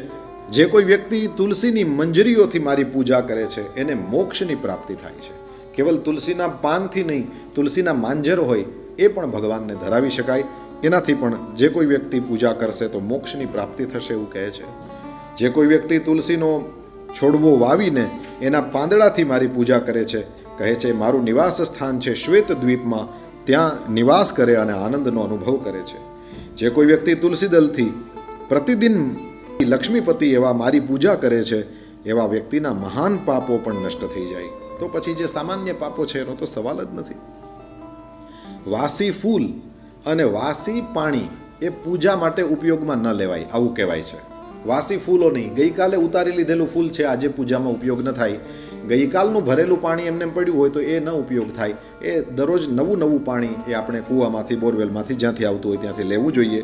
જે કોઈ વ્યક્તિ તુલસીની મંજરીઓથી મારી પૂજા કરે છે એને મોક્ષની પ્રાપ્તિ થાય છે. કેવલ તુલસીના પાનથી નહીં, તુલસીના માંજર હોય એ પણ ભગવાનને ધરાવી શકાય. એનાથી પણ જે કોઈ વ્યક્તિ પૂજા કરશે તો મોક્ષની પ્રાપ્તિ થશે એવું કહે છે. જે કોઈ વ્યક્તિ તુલસીનો છોડવો વાવીને એના પાંદડાથી મારી પૂજા કરે છે, કહે છે મારું નિવાસ સ્થાન છે શ્વેત દ્વીપમાં, ત્યાં નિવાસ કરે અને આનંદનો અનુભવ કરે છે. જે કોઈ વ્યક્તિ તુલસી દલથી પ્રતિદિન લક્ષ્મીપતિ એવા મારી પૂજા કરે છે, એવા વ્યક્તિના મહાન પાપો પણ નષ્ટ થઈ જાય. તો પછી જે સામાન્ય પાપો છે એનો તો સવાલ જ નથી. વાસી ફૂલ અને વાસી પાણી એ પૂજા માટે ઉપયોગમાં ન લેવાય, આવું કહેવાય છે. વાસી ફૂલો નહીં, ગઈકાલે ઉતારી લીધેલું ફૂલ છે આજે પૂજામાં ઉપયોગ ન થાય. ગઈકાલનું ભરેલું પાણી એમને પડ્યું હોય તો એ ન ઉપયોગ થાય. એ દરરોજ નવું પાણી એ આપણે કૂવામાંથી, બોરવેલમાંથી, જ્યાંથી આવતું હોય ત્યાંથી લેવું જોઈએ.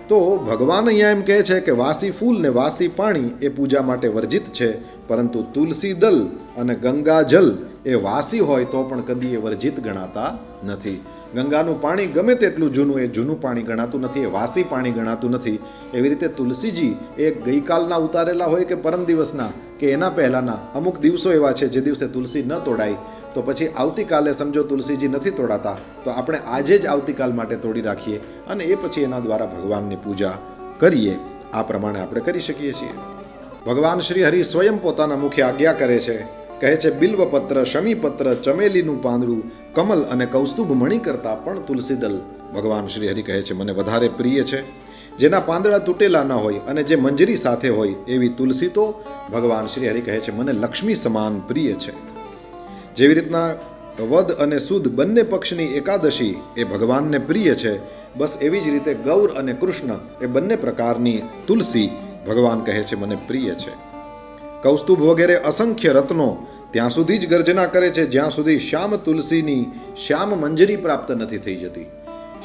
તો ભગવાન અહીંયા એમ કહે છે કે વાસી ફૂલ ને વાસી પાણી એ પૂજા માટે વર્જિત છે, પરંતુ તુલસી દલ અને ગંગાજલ એ વાસી હોય તો પણ કદી એ વર્જિત ગણાતા નથી. ગંગાનું પાણી ગમે તેટલું જૂનું, એ જૂનું પાણી ગણાતું નથી, એ વાસી પાણી ગણાતું નથી. એવી રીતે તુલસીજી એ ગઈકાલના ઉતારેલા હોય કે પરમ દિવસના કે એના પહેલાંના અમુક દિવસો એવા છે જે દિવસે તુલસી ન તોડાય, તો પછી આવતીકાલે સમજો તુલસીજી નથી તોડાતા તો આપણે આજે જ આવતીકાલ માટે તોડી રાખીએ અને એ પછી એના દ્વારા ભગવાનની પૂજા કરીએ. આ પ્રમાણે આપણે કરી શકીએ છીએ. ભગવાન શ્રી હરિ સ્વયં પોતાના મુખે આજ્ઞા કરે છે. કહે છે બિલ્વપત્ર, શમીપત્ર, ચમેલીનું પાંદડું, કમલ અને કૌસ્તુભ મણી કરતાં પણ તુલસીદલ ભગવાન શ્રી હરિ કહે છે મને વધારે પ્રિય છે. જેના પાંદડા તૂટેલા ન હોય અને જે મંજરી સાથે હોય એવી તુલસી તો ભગવાન શ્રી હરિ કહે છે મને લક્ષ્મી સમાન પ્રિય છે. જેવી રીતના વદ અને સુદ બંને પક્ષની એકાદશી એ ભગવાનને પ્રિય છે, બસ એવી જ રીતે ગૌર અને કૃષ્ણ એ બંને પ્રકારની તુલસી ભગવાન કહે છે મને પ્રિય છે. કૌસ્તુભ વગેરે અસંખ્ય રત્નો ત્યાં સુધી જ ગર્જના કરે છે જ્યાં સુધી શ્યામ તુલસીની શ્યામ મંજરી પ્રાપ્ત નથી થઈ જતી.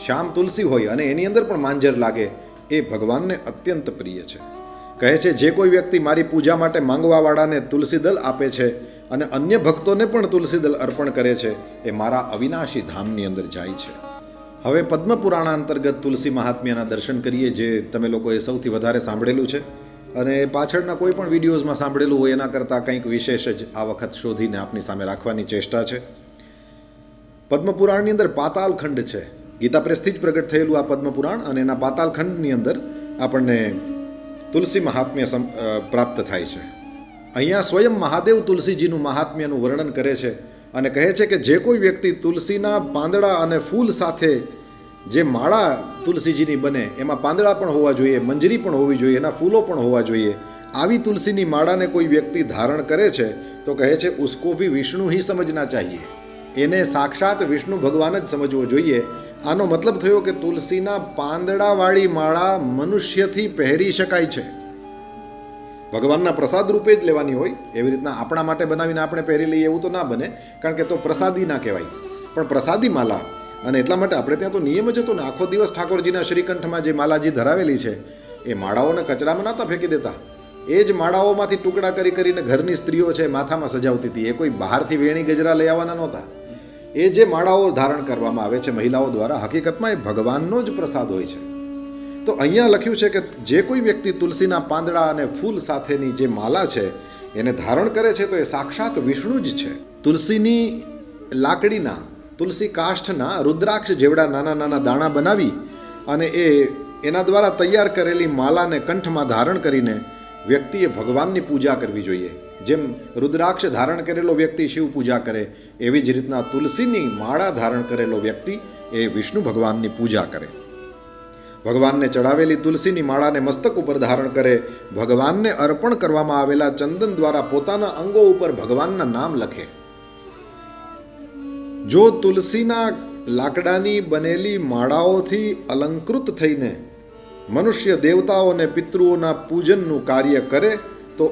શ્યામ તુલસી હોય અને એની અંદર પણ માંજર લાગે એ ભગવાનને અત્યંત પ્રિય છે. કહે છે જે કોઈ વ્યક્તિ મારી પૂજા માટે માંગવાવાળાને તુલસીદલ આપે છે અને અન્ય ભક્તોને પણ તુલસીદલ અર્પણ કરે છે એ મારા અવિનાશી ધામની અંદર જાય છે. હવે પદ્મપુરાણ અંતર્ગત તુલસી મહાત્મ્યના દર્શન કરીએ, જે તમે લોકોએ સૌથી વધારે સાંભળેલું છે અને પાછળના કોઈ પણ વિડીયોઝમાં સાંભળેલું હોય એના કરતાં કંઈક વિશેષ જ આ વખત શોધીને આપની સામે રાખવાની ચેષ્ટા છે. પદ્મપુરાણની અંદર પાતાલ ખંડ છે. ગીતા પ્રેસથી જ પ્રગટ થયેલું આ પદ્મપુરાણ, અને એના પાતાલ ખંડની અંદર આપણને તુલસી મહાત્મ્ય પ્રાપ્ત થાય છે. અહીંયા સ્વયં મહાદેવ તુલસીજીનું મહાત્મ્યનું વર્ણન કરે છે અને કહે છે કે જે કોઈ વ્યક્તિ તુલસીના પાંદડા અને ફૂલ સાથે જે માળા તુલસીજીની બને, એમાં પાંદડા પણ હોવા જોઈએ, મંજરી પણ હોવી જોઈએ, એના ફૂલો પણ હોવા જોઈએ, આવી તુલસીની માળાને કોઈ વ્યક્તિ ધારણ કરે છે તો કહે છે ઉસકો ભી વિષ્ણુ ही समझना चाहिए. એને સાક્ષાત વિષ્ણુ ભગવાન જ સમજવો જોઈએ. આનો મતલબ થયો કે તુલસીના પાંદડાવાળી માળા મનુષ્યથી પહેરી શકાય છે. ભગવાનના પ્રસાદ રૂપે જ લેવાની હોય. એવી રીતના આપણા માટે બનાવીને આપણે પહેરી લઈએ એવું તો ના બને, કારણ કે તો પ્રસાદી ના કહેવાય. પણ પ્રસાદી માલા, અને એટલા માટે આપણે ત્યાં તો નિયમ જ હતો ને, આખો દિવસ ઠાકોરજીના શ્રીકંઠમાં જે માલાજી ધરાવેલી છે એ માળાઓને કચરામાં નહોતા ફેંકી દેતા. એ જ માળાઓમાંથી ટુકડા કરી કરીને ઘરની સ્ત્રીઓ છે માથામાં સજાવતી હતી. એ કોઈ બહારથી વેણી ગજરા લઈ આવવાના નહોતા. એ જે માળાઓ ધારણ કરવામાં આવે છે મહિલાઓ દ્વારા, હકીકતમાં એ ભગવાનનો જ પ્રસાદ હોય છે. તો અહીંયા લખ્યું છે કે જે કોઈ વ્યક્તિ તુલસીના પાંદડા અને ફૂલ સાથેની જે માલા છે એને ધારણ કરે છે તો એ સાક્ષાત વિષ્ણુ જ છે. તુલસીની લાકડીના, તુલસી કાષ્ઠના રુદ્રાક્ષ જેવડા નાના નાના દાણા બનાવી અને એના દ્વારા તૈયાર કરેલી માલાને કંઠમાં ધારણ કરીને વ્યક્તિએ ભગવાનની પૂજા કરવી જોઈએ. જેમ રુદ્રાક્ષ ધારણ કરેલો વ્યક્તિ શિવ પૂજા કરે, એવી જ રીતના તુલસીની માળા ધારણ કરેલો વ્યક્તિ એ વિષ્ણુ ભગવાનની પૂજા કરે. ભગવાનને ચડાવેલી તુલસીની માળાને મસ્તક ઉપર ધારણ કરે, ભગવાનને અર્પણ કરવામાં આવેલા ચંદન દ્વારા પોતાના અંગો ઉપર ભગવાનના નામ લખે. જો તુલસીના લાકડાની બનેલી માળાઓથી અલંકૃત થઈને મનુષ્ય દેવતાઓ અને પિતૃઓના પૂજનનું કાર્ય કરે તો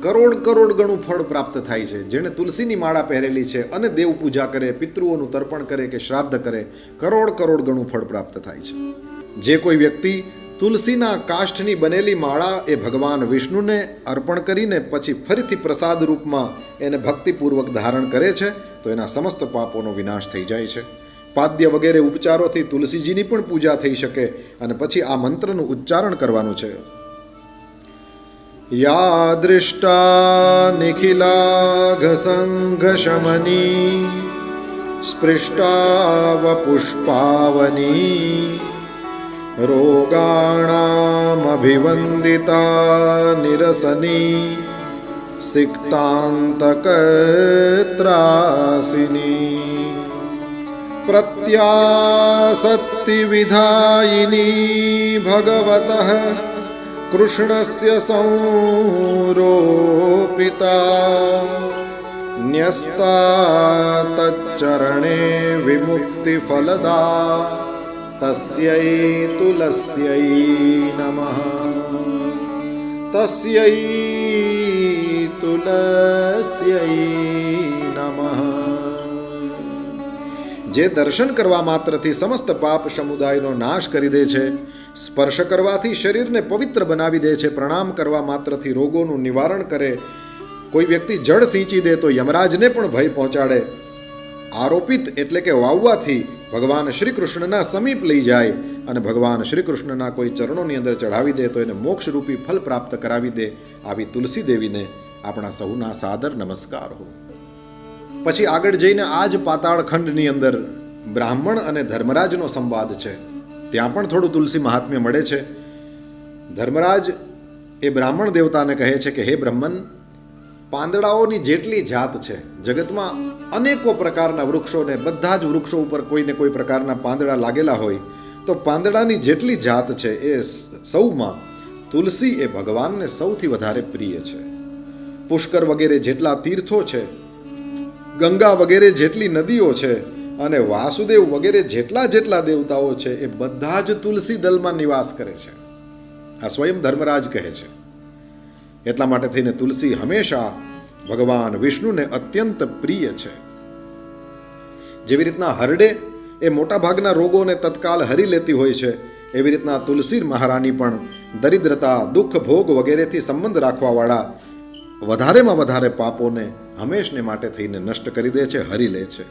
કરોડ કરોડ ગણું ફળ પ્રાપ્ત થાય છે. જેણે તુલસીની માળા પહેરેલી છે અને દેવ પૂજા કરે, પિતૃઓનું તર્પણ કરે કે શ્રાદ્ધ કરે, કરોડ કરોડ ગણું ફળ પ્રાપ્ત થાય છે. જે કોઈ વ્યક્તિ તુલસીના કાષ્ઠની બનેલી માળા એ ભગવાન વિષ્ણુને અર્પણ કરીને પછી ફરીથી પ્રસાદ રૂપમાં એને ભક્તિપૂર્વક ધારણ કરે છે તો એના સમસ્ત પાપોનો વિનાશ થઈ જાય છે. પાદ્ય વગેરે ઉપચારોથી તુલસીજીની પણ પૂજા થઈ શકે. અને પછી આ મંત્રનું ઉચ્ચારણ કરવાનું છે. યા દૃષ્ટા નિખિલાઘ સંઘશમની સ્પૃષ્ટાવ પુષ્પાવની રોગાણામભિવંદિતા નિરસની સિક્તાંતકત્રાસિની પ્રત્યાસક્તિ વિધાયિની ભગવતઃ કૃષ્ણસ્ય સંરોપિતા ન્યસ્તા તચ્ચરણે વિમુક્તિ ફલદા તસ્યૈ તુલસ્यै નમઃ. તસ્યૈ તુલસ્यै નમઃ. જે દર્શન કરવા માત્રથી સમસ્ત પાપ સમુદાયનો નાશ કરી દે છે, સ્પર્શ કરવાથી શરીરને પવિત્ર બનાવી દે છે, પ્રણામ કરવા માત્રથી રોગોનું નિવારણ કરે, કોઈ વ્યક્તિ જળ સિંચી દે તો યમરાજને પણ ભય પહોંચાડે, આરોપિત એટલે કે વાવવાથી ભગવાન શ્રી કૃષ્ણના સમીપ લઈ જાય અને ભગવાન શ્રી કૃષ્ણના કોઈ ચરણોની અંદર ચઢાવી દે તો એને મોક્ષરૂપી ફલ પ્રાપ્ત કરાવી દે, આવી તુલસી દેવીને આપણા સૌના સાદર નમસ્કાર હો. પછી આગળ જઈને આ જ પાતાળ ખંડની અંદર બ્રાહ્મણ અને ધર્મરાજનો સંવાદ છે. ત્યાં પણ થોડું તુલસી મહાત્મ્ય મળે છે. ધર્મરાજ એ બ્રાહ્મણ દેવતાને કહે છે કે હે બ્રહ્મન, પાંદડાઓની જેટલી જાત છે જગતમાં, અનેકો પ્રકારના વૃક્ષોને, બધા જ વૃક્ષો ઉપર કોઈને કોઈ પ્રકારના પાંદડા લાગેલા હોય, તો પાંદડાની જેટલી જાત છે એ સૌમાં તુલસી એ ભગવાનને સૌથી વધારે પ્રિય છે. પુષ્કર વગેરે જેટલા તીર્થો છે, ગંગા વગેરે જેટલી નદીઓ છે અને વાસુદેવ વગેરે જેટલા દેવતાઓ છે એ બધા જ તુલસી દલમાં નિવાસ કરે છે. આ સ્વયં ધર્મરાજ કહે છે. એટલા માટે થઈને તુલસી હંમેશા ભગવાન વિષ્ણુને અત્યંત પ્રિય છે. જેવી રીતના હરડે એ મોટા ભાગના રોગોને તત્કાલ હરી લેતી હોય છે, એવી રીતના તુલસી મહારાણી પણ દરિદ્રતા, દુઃખ, ભોગ વગેરેથી સંબંધ રાખવાવાળા વધારેમાં વધારે પાપોને હંમેશને માટે થઈને નષ્ટ કરી દે છે, હરી લે છે.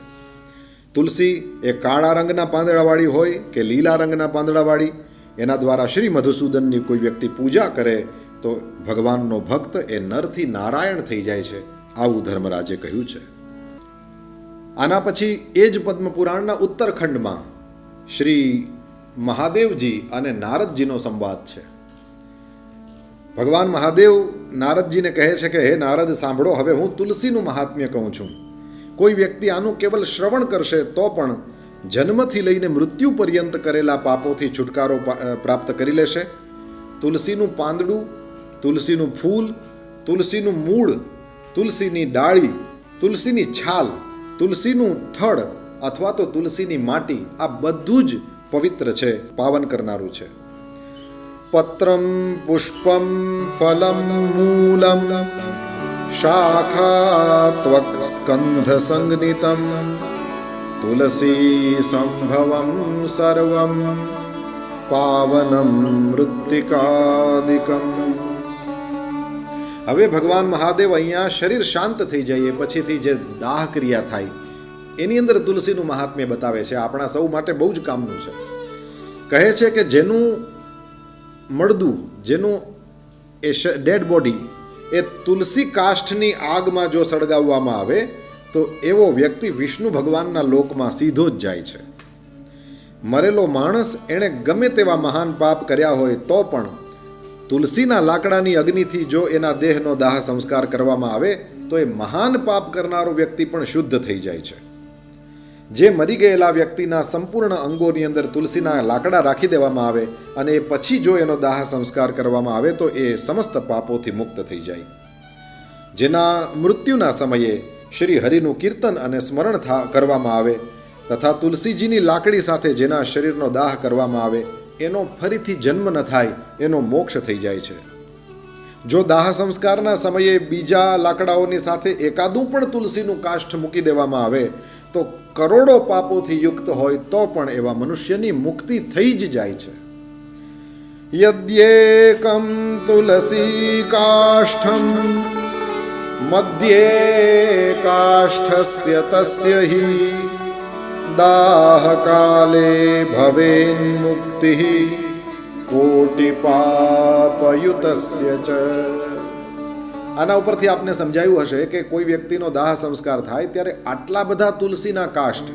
તુલસી એ કાળા રંગના પાંદડાવાળી હોય કે લીલા રંગના પાંદડાવાળી, એના દ્વારા શ્રી મધુસૂદનની કોઈ વ્યક્તિ પૂજા કરે તો ભગવાનનો ભક્ત એ નરથી નારાયણ થઈ જાય છે, આવું ધર્મરાજે કહ્યું છે. આના પછી એ જ પદ્મપુરાણના ઉત્તરખંડમાં શ્રી મહાદેવજી અને નારદજીનો સંવાદ છે. ભગવાન મહાદેવ નારદજીને કહે છે કે હે નારદ, સાંભળો, હવે હું તુલસીનું મહાત્મ્ય કહું છું. કોઈ વ્યક્તિ આનું કેવલ શ્રવણ કરશે તો પણ જન્મથી લઈને મૃત્યુ પર્યંત કરેલા પાપોથી છુટકારો પ્રાપ્ત કરી લેશે. તુલસીનું પાંદડું, તુલસીનું ફૂલ, તુલસીનું મૂળ, તુલસીની ડાળી, તુલસીની છાલ તુલસીનું થડ અથવા તો તુલસીની માટી આ બધું જ પવિત્ર છે, પાવન કરનારું છે. પત્રમ પુષ્પમ ફલમ મૂલમ શાખા ત્વક સ્કંધ સંગનિતમ તુલસી સંભવમ સર્વમ પાવનમ મૃત્તિકાદિકમ. હવે ભગવાન મહાદેવ અહીંયા શરીર શાંત થઈ જાય પછીથી જે દાહ ક્રિયા થાય એની અંદર તુલસીનું મહાત્મ્ય બતાવે છે. આપણા સૌ માટે બહુ જ કામનું છે. કહે છે કે જેનું મળદું, જેનું એ ડેડ બોડી એ તુલસી કાષ્ઠની આગમાં જો સળગાવવામાં આવે તો એવો વ્યક્તિ વિષ્ણુ ભગવાનના લોકમાં સીધો જ જાય છે. મરેલો માણસ એણે ગમે તેવા મહાન પાપ કર્યા હોય તો પણ તુલસીના લાકડાની અગ્નિથી જો એના દેહનો દાહ સંસ્કાર કરવામાં આવે તો એ મહાન પાપ કરનારો વ્યક્તિ પણ શુદ્ધ થઈ જાય છે. જે મરી ગયેલા વ્યક્તિના સંપૂર્ણ અંગોની અંદર તુલસીના લાકડા રાખી દેવામાં આવે અને એ પછી જો એનો દાહ સંસ્કાર કરવામાં આવે તો એ સમસ્ત પાપોથી મુક્ત થઈ જાય. જેના મૃત્યુના સમયે શ્રી હરિનું કીર્તન અને સ્મરણ કરવામાં આવે તથા તુલસીજીની લાકડી સાથે જેના શરીરનો દાહ કરવામાં આવે એનો ફરીથી જન્મ ન થાય, એનો મોક્ષ થઈ જાય છે. જો દાહ સંસ્કારના સમયે બીજા લાકડાઓની સાથે એકાદું પણ તુલસીનું કાષ્ઠ મૂકી દેવામાં આવે તો કરોડો પાપોથી યુક્ત હોય તો પણ એવા મનુષ્યની મુક્તિ થઈ જ જાય છે. યદ્યેકમ તુલસી કાષ્ઠમ મધ્યે કાષ્ઠસ્ય તસ્ય હિ દાહ કાલે ભવેન મુક્તિ કોટિ પાપયુતસ્ય ચ. આના ઉપરથી આપને સમજાયું હશે કે કોઈ વ્યક્તિનો દાહ સંસ્કાર થાય ત્યારે આટલા બધા તુલસીના કાષ્ઠ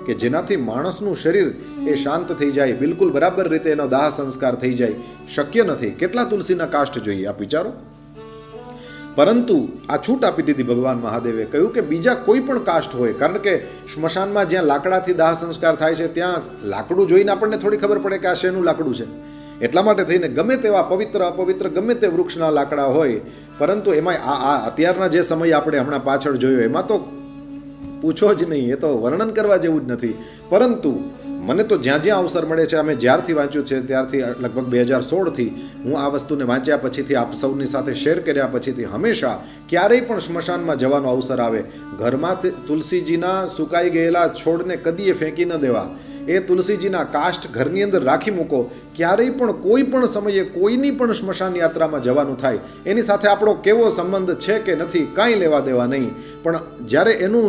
કે જેનાથી માણસનું શરીર એ શાંત થઈ જાય, બિલકુલ બરાબર રીતે એનો દાહ સંસ્કાર થઈ જાય, શક્ય નથી. કેટલા તુલસીના કાષ્ઠ જોઈએ આપ વિચારો. પરંતુ આ છૂટ આપી દીધી ભગવાન મહાદેવે. કહ્યું કે બીજા કોઈ પણ કાષ્ઠ હોય, કારણ કે સ્મશાનમાં જ્યાં લાકડાથી દાહ સંસ્કાર થાય છે ત્યાં લાકડું જોઈને આપણને થોડી ખબર પડે કે આ શેનું લાકડું છે. એટલા માટે થઈને ગમે તેવા પવિત્ર અપવિત્ર ગમે તે વૃક્ષના લાકડા હોય, પરંતુ એમાં આ અત્યારના જે સમય આપણે હમણાં પાછળ જોયો એમાં તો પૂછો જ નહીં, એ તો વર્ણન કરવા જેવું જ નથી. પરંતુ મને તો જ્યાં જ્યાં અવસર મળે છે, અમે જ્યારથી વાંચ્યું છે ત્યારથી લગભગ 2016થી હું આ વસ્તુને વાંચ્યા પછીથી આપ સૌની સાથે શેર કર્યા પછીથી હંમેશા ક્યારેય પણ સ્મશાનમાં જવાનો અવસર આવે, ઘરમાં તુલસીજીના સુકાઈ ગયેલા છોડને કદીએ ફેંકી ન દેવા, એ તુલસીજીના કાષ્ઠ ઘરની અંદર રાખી મૂકો. ક્યારેય પણ કોઈ પણ સમયે કોઈની પણ સ્મશાન યાત્રામાં જવાનું થાય એની સાથે આપણો કેવો સંબંધ છે કે નથી કાંઈ લેવા દેવા નહીં, પણ જ્યારે એનું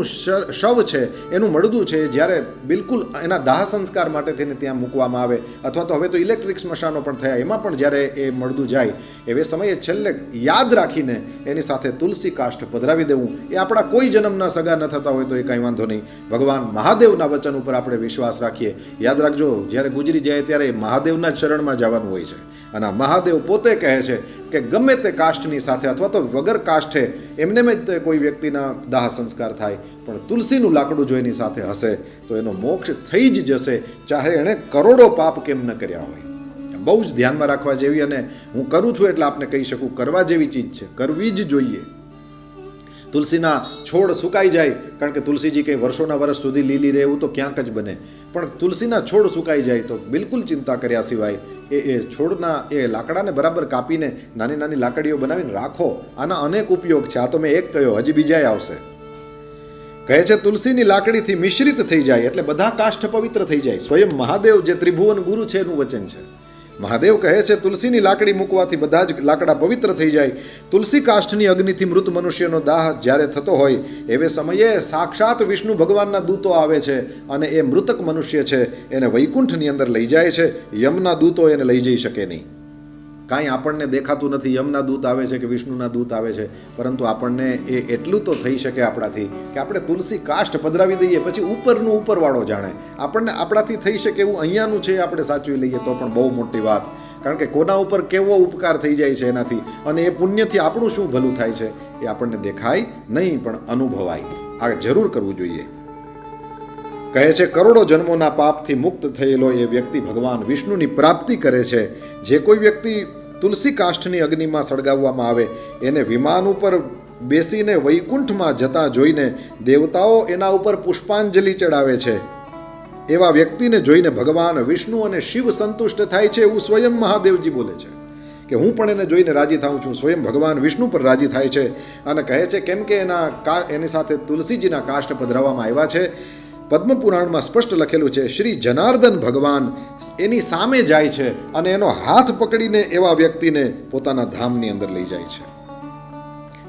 શવ છે, એનું મળદું છે, જ્યારે બિલકુલ એના દાહ સંસ્કાર માટે થઈને ત્યાં મૂકવામાં આવે, અથવા તો હવે તો ઇલેક્ટ્રિક સ્મશાનો પણ થયા, એમાં પણ જ્યારે એ મળદું જાય એવે સમયે છેલ્લે યાદ રાખીને એની સાથે તુલસી કાષ્ઠ પધરાવી દેવું. એ આપણા કોઈ જન્મના સગા ન થતા હોય તો એ કાંઈ વાંધો નહીં. ભગવાન મહાદેવના વચન ઉપર આપણે વિશ્વાસ રાખીએ. યાદ રાખજો, જ્યારે ગુજરી જાય ત્યારે મહાદેવના ચરણમાં જવાનું હોય છે. અને મહાદેવ પોતે કહે છે કે ગમે તે કાષ્ઠની સાથે અથવા તો વગર કાષ્ઠે એમને જ કોઈ વ્યક્તિના દાહ સંસ્કાર થાય, પણ તુલસીનું લાકડું જો એની સાથે હશે તો એનો મોક્ષ થઈ જ જશે, ચાહે એણે કરોડો પાપ કેમ ન કર્યા હોય. બહુ જ ધ્યાનમાં રાખવા જેવી, અને હું કરું છું એટલે આપને કહી શકું, કરવા જેવી ચીજ છે, કરવી જ જોઈએ. તુલસીના છોડ સુકાઈ જાય, કારણ કે તુલસીજી કંઈ વર્ષોના વર્ષ સુધી લીલી રહે એવું તો ક્યાંક જ બને, પણ તુલસીના છોડ સુકાઈ જાય તો બિલકુલ ચિંતા કર્યા સિવાય એ છોડના એ લાકડાને બરાબર કાપીને નાની નાની લાકડીઓ બનાવીને રાખો. આના અનેક ઉપયોગ છે. આ તો મેં એક કહ્યો, હજી બીજાય આવશે. કહે છે તુલસીની લાકડીથી મિશ્રિત થઈ જાય એટલે બધા કાષ્ઠ પવિત્ર થઈ જાય. સ્વયં મહાદેવ જે ત્રિભુવન ગુરુ છે એનું વચન છે. મહાદેવ કહે છે તુલસીની લાકડી મૂકવાથી બધા જ લાકડા પવિત્ર થઈ જાય. તુલસી કાષ્ઠની અગ્નિથી મૃત મનુષ્યનો દાહ જ્યારે થતો હોય એવે સમયે સાક્ષાત વિષ્ણુ ભગવાનના દૂતો આવે છે અને એ મૃતક મનુષ્ય છે એને વૈકુંઠની અંદર લઈ જાય છે. યમના દૂતો એને લઈ જઈ શકે નહીં. કાંઈ આપણને દેખાતું નથી યમના દૂત આવે છે કે વિષ્ણુના દૂત આવે છે, પરંતુ આપણને એ એટલું તો થઈ શકે આપણાથી કે આપણે તુલસી કાષ્ઠ પધરાવી દઈએ, પછી ઉપરનું ઉપરવાળો જાણે. આપણને આપણાથી થઈ શકે એવું અહીંયાનું છે આપણે સાચવી લઈએ તો પણ બહુ મોટી વાત, કારણ કે કોના ઉપર કેવો ઉપકાર થઈ જાય છે એનાથી, અને એ પુણ્યથી આપણું શું ભલું થાય છે એ આપણને દેખાય નહીં પણ અનુભવાય. આ જરૂર કરવું જોઈએ. કહે છે કરોડો જન્મોના પાપથી મુક્ત થયેલો એ વ્યક્તિ ભગવાન વિષ્ણુની પ્રાપ્તિ કરે છે. જે કોઈ વ્યક્તિ તુલસી કાષ્ઠની અગ્નિમાં સળગાવવામાં આવે એને વિમાન ઉપર બેસીને વૈકુંઠમાં જતા જોઈને દેવતાઓ એના ઉપર પુષ્પાંજલિ ચડાવે છે. એવા વ્યક્તિને જોઈને ભગવાન વિષ્ણુ અને શિવ સંતુષ્ટ થાય છે, એવું સ્વયં મહાદેવજી બોલે છે કે હું પણ એને જોઈને રાજી થાઉં છું. સ્વયં ભગવાન વિષ્ણુ પર રાજી થાય છે અને કહે છે કેમ કે એની સાથે તુલસીજીના કાષ્ઠ પધરાવવામાં આવ્યા છે. પદ્મપુરાણમાં સ્પષ્ટ લખેલું છે, શ્રી જનાર્દન ભગવાન એની સામે જાય છે અને એનો હાથ પકડીને એવા વ્યક્તિને પોતાના ધામની અંદર લઈ જાય છે.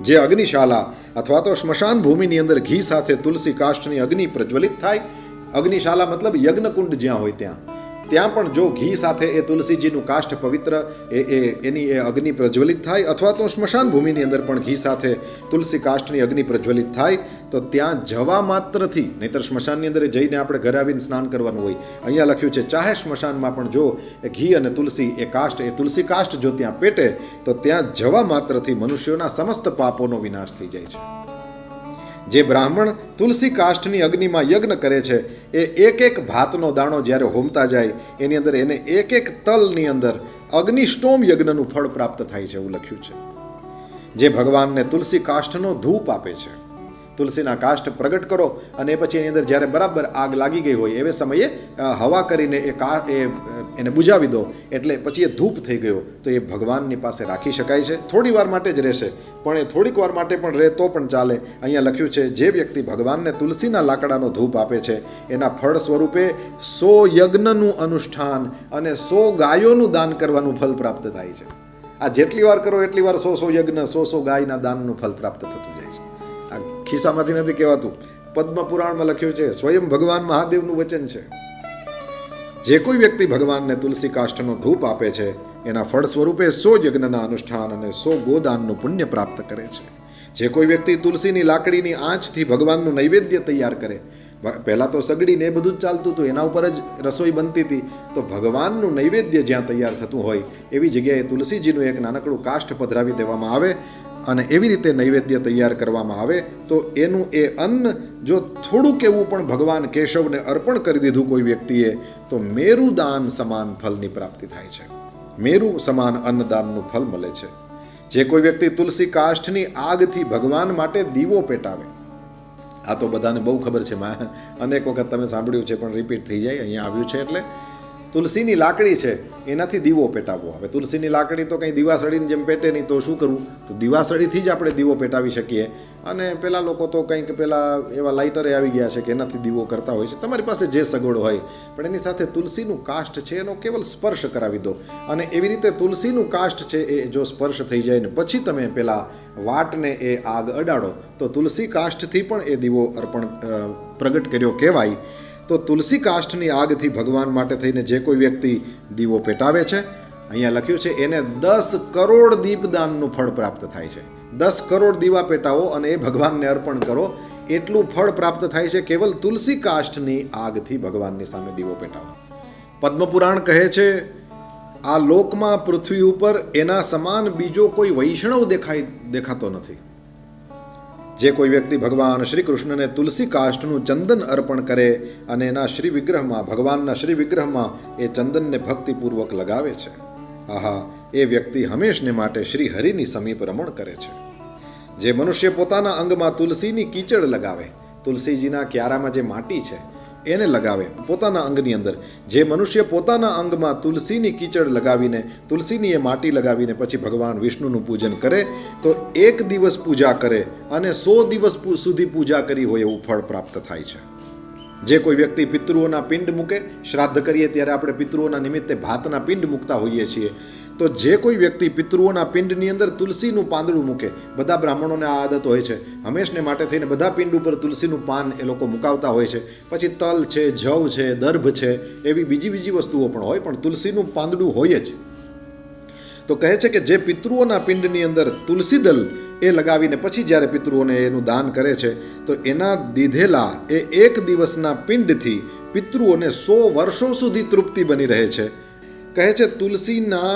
જે અગ્નિશાલા અથવા તો સ્મશાન ભૂમિની અંદર ઘી સાથે તુલસી કાષ્ઠની અગ્નિ પ્રજ્વલિત થાય, અગ્નિશાલા મતલબ યજ્ઞકુંડ જ્યાં હોય ત્યાં પણ જો ઘી સાથે એ તુલસીજીનું કાષ્ઠ પવિત્ર એની એ અગ્નિ પ્રજ્વલિત થાય, અથવા તો સ્મશાન ભૂમિની અંદર પણ ઘી સાથે તુલસી કાષ્ઠની અગ્નિ પ્રજ્વલિત થાય, તો ત્યાં જવા માત્રથી, નહીતર સ્મશાનની અંદર જઈને આપણે ઘરે આવીને સ્નાન કરવાનું હોય, અહીંયા લખ્યું છે ચાહે સ્મશાનમાં પણ જો એ ઘી અને તુલસી એ તુલસી કાષ્ઠ જો ત્યાં પેટે તો ત્યાં જવા માત્રથી મનુષ્યોના સમસ્ત પાપોનો વિનાશ થઈ જાય છે. જે બ્રાહ્મણ તુલસી કાષ્ઠની અગ્નિમાં યજ્ઞ કરે છે એ એક એક ભાતનો દાણો જ્યારે હોમતા જાય એની અંદર એને એક એક તલની અંદર અગ્નિષ્ટોમ યજ્ઞનું ફળ પ્રાપ્ત થાય છે, એવું લખ્યું છે. જે ભગવાનને તુલસી કાષ્ઠનો ધૂપ આપે છે, તુલસીના કાષ્ઠ પ્રગટ કરો અને પછી એની અંદર જ્યારે બરાબર આગ લાગી ગઈ હોય એવે સમયે હવા કરીને એને બુજાવી દો એટલે પછી એ ધૂપ થઈ ગયો તો એ ભગવાનની પાસે રાખી શકાય છે. થોડી વાર માટે જ રહેશે પણ એ થોડીક વાર માટે પણ રહે તો પણ ચાલે. અહીંયા લખ્યું છે જે વ્યક્તિ ભગવાનને તુલસીના લાકડાનો ધૂપ આપે છે એના ફળ સ્વરૂપે 100 યજ્ઞનું અનુષ્ઠાન અને 100 ગાયોનું દાન કરવાનું ફળ પ્રાપ્ત થાય છે. આ જેટલી વાર કરો એટલી વાર 100 યજ્ઞ 100 ગાયના દાનનું ફળ પ્રાપ્ત થતું જાય છે. આ ખિસ્સામાંથી નથી કહેવાતું, પદ્મ પુરાણમાં લખ્યું છે, સ્વયં ભગવાન મહાદેવનું વચન છે. જે કોઈ વ્યક્તિ ભગવાનને તુલસી કાષ્ઠનો ધૂપ આપે છે એના ફળ સ્વરૂપે 100 યજ્ઞના અનુષ્ઠાન અને 100 ગોદાનનું પુણ્ય પ્રાપ્ત કરે છે. જે કોઈ વ્યક્તિ તુલસીની લાકડીની આંચથી ભગવાનનું નૈવેદ્ય તૈયાર કરે, પહેલાં તો સગડીને એ બધું જ ચાલતું હતું, એના ઉપર જ રસોઈ બનતી હતી, તો ભગવાનનું નૈવેદ્ય જ્યાં તૈયાર થતું હોય એવી જગ્યાએ તુલસીજીનું એક નાનકડું કાષ્ઠ પધરાવી દેવામાં આવે અને એવી રીતે નૈવેદ્ય તૈયાર કરવામાં આવે તો એનું એ અન્ન જો થોડુંક એવું પણ ભગવાન કેશવને અર્પણ કરી દીધું કોઈ વ્યક્તિએ તો મેરુ દાન સમાન ફળની પ્રાપ્તિ થાય છે. મેરુ સમાન અન્નદાનનું ફળ મળે છે. જે કોઈ વ્યક્તિ તુલસી કાષ્ઠની આગથી ભગવાન માટે દીવો પેટાવે, આ તો બધાને બહુ ખબર છે, અનેક વખત તમે સાંભળ્યું છે પણ રિપીટ થઈ જાય, અહીંયા આવ્યું છે. એટલે તુલસીની લાકડી છે એનાથી દીવો પેટાવવો. હવે તુલસીની લાકડી તો કંઈ દીવાસળીની જેમ પેટે નહીં, તો શું કરવું? તો દીવાસળીથી જ આપણે દીવો પેટાવી શકીએ. અને પેલા લોકો તો કંઈક પેલા એવા લાઇટરે આવી ગયા છે કે એનાથી દીવો કરતા હોય છે. તમારી પાસે જે સગવડ હોય, પણ એની સાથે તુલસીનું કાષ્ઠ છે એનો કેવલ સ્પર્શ કરાવી દો અને એવી રીતે તુલસીનું કાષ્ઠ છે એ જો સ્પર્શ થઈ જાય ને પછી તમે પેલા વાટને એ આગ અડાડો તો તુલસી કાષ્ઠથી પણ એ દીવો પ્રગટ કર્યો કહેવાય. તો તુલસી કાષ્ઠની આગથી ભગવાન માટે થઈને જે કોઈ વ્યક્તિ દીવો પેટાવે છે, અહીંયા લખ્યું છે એને 10 કરોડ દીપદાનનું ફળ પ્રાપ્ત થાય છે. 10 કરોડ દીવા પેટાવો અને એ ભગવાનને અર્પણ કરો, એટલું ફળ પ્રાપ્ત થાય છે કેવલ તુલસી કાષ્ઠની આગથી ભગવાનની સામે દીવો પેટાવો. પદ્મપુરાણ કહે છે આ લોકમાં પૃથ્વી ઉપર એના સમાન બીજો કોઈ વૈષ્ણવ દેખાતો નથી. જે કોઈ વ્યક્તિ ભગવાન શ્રી કૃષ્ણને તુલસી કાષ્ઠનું ચંદન અર્પણ કરે અને એના શ્રી વિગ્રહમાં, ભગવાનના શ્રી વિગ્રહમાં એ ચંદનને ભક્તિપૂર્વક લગાવે છે, આહા, એ વ્યક્તિ હંમેશને માટે શ્રી હરિની સમીપ રમણ કરે છે. જે મનુષ્ય પોતાના અંગમાં તુલસીની કીચડ લગાવે, તુલસીજીના ક્યારામાં જે માટી છે એને લગાવે પોતાના અંગની અંદર, જે મનુષ્ય પોતાના અંગમાં તુલસીની કીચડ લગાવીને, તુલસીની એ માટી લગાવીને પછી ભગવાન વિષ્ણુનું પૂજન કરે તો 1 દિવસ પૂજા કરે અને 100 દિવસ સુધી પૂજા કરી હોય એવું ફળ પ્રાપ્ત થાય છે. જે કોઈ વ્યક્તિ પિતૃઓના પિંડ મૂકે, શ્રાદ્ધ કરીએ ત્યારે આપણે પિતૃઓના નિમિત્તે ભાતના પિંડ મૂકતા હોઈએ છીએ, તો જે કોઈ વ્યક્તિ પિતૃઓના પિંડની અંદર તુલસીનું પાંદડું મૂકે, બધા બ્રાહ્મણોને આ આદત હોય છે, હંમેશને માટે થઈને બધા પિંડ ઉપર તુલસીનું પાન એ લોકો મુકાવતા હોય છે. પછી તલ છે, જવ છે, દર્ભ છે, એવી બીજી વસ્તુઓ પણ હોય, પણ તુલસીનું પાંદડું હોય જ. તો કહે છે કે જે પિતૃઓના પિંડની અંદર તુલસી દલ એ લગાવીને પછી જ્યારે પિતૃઓને એનું દાન કરે છે તો એના દીધેલા એ 1 દિવસના પિંડથી પિતૃઓને 100 વર્ષો સુધી તૃપ્તિ બની રહે છે. કહે છે તુલસીના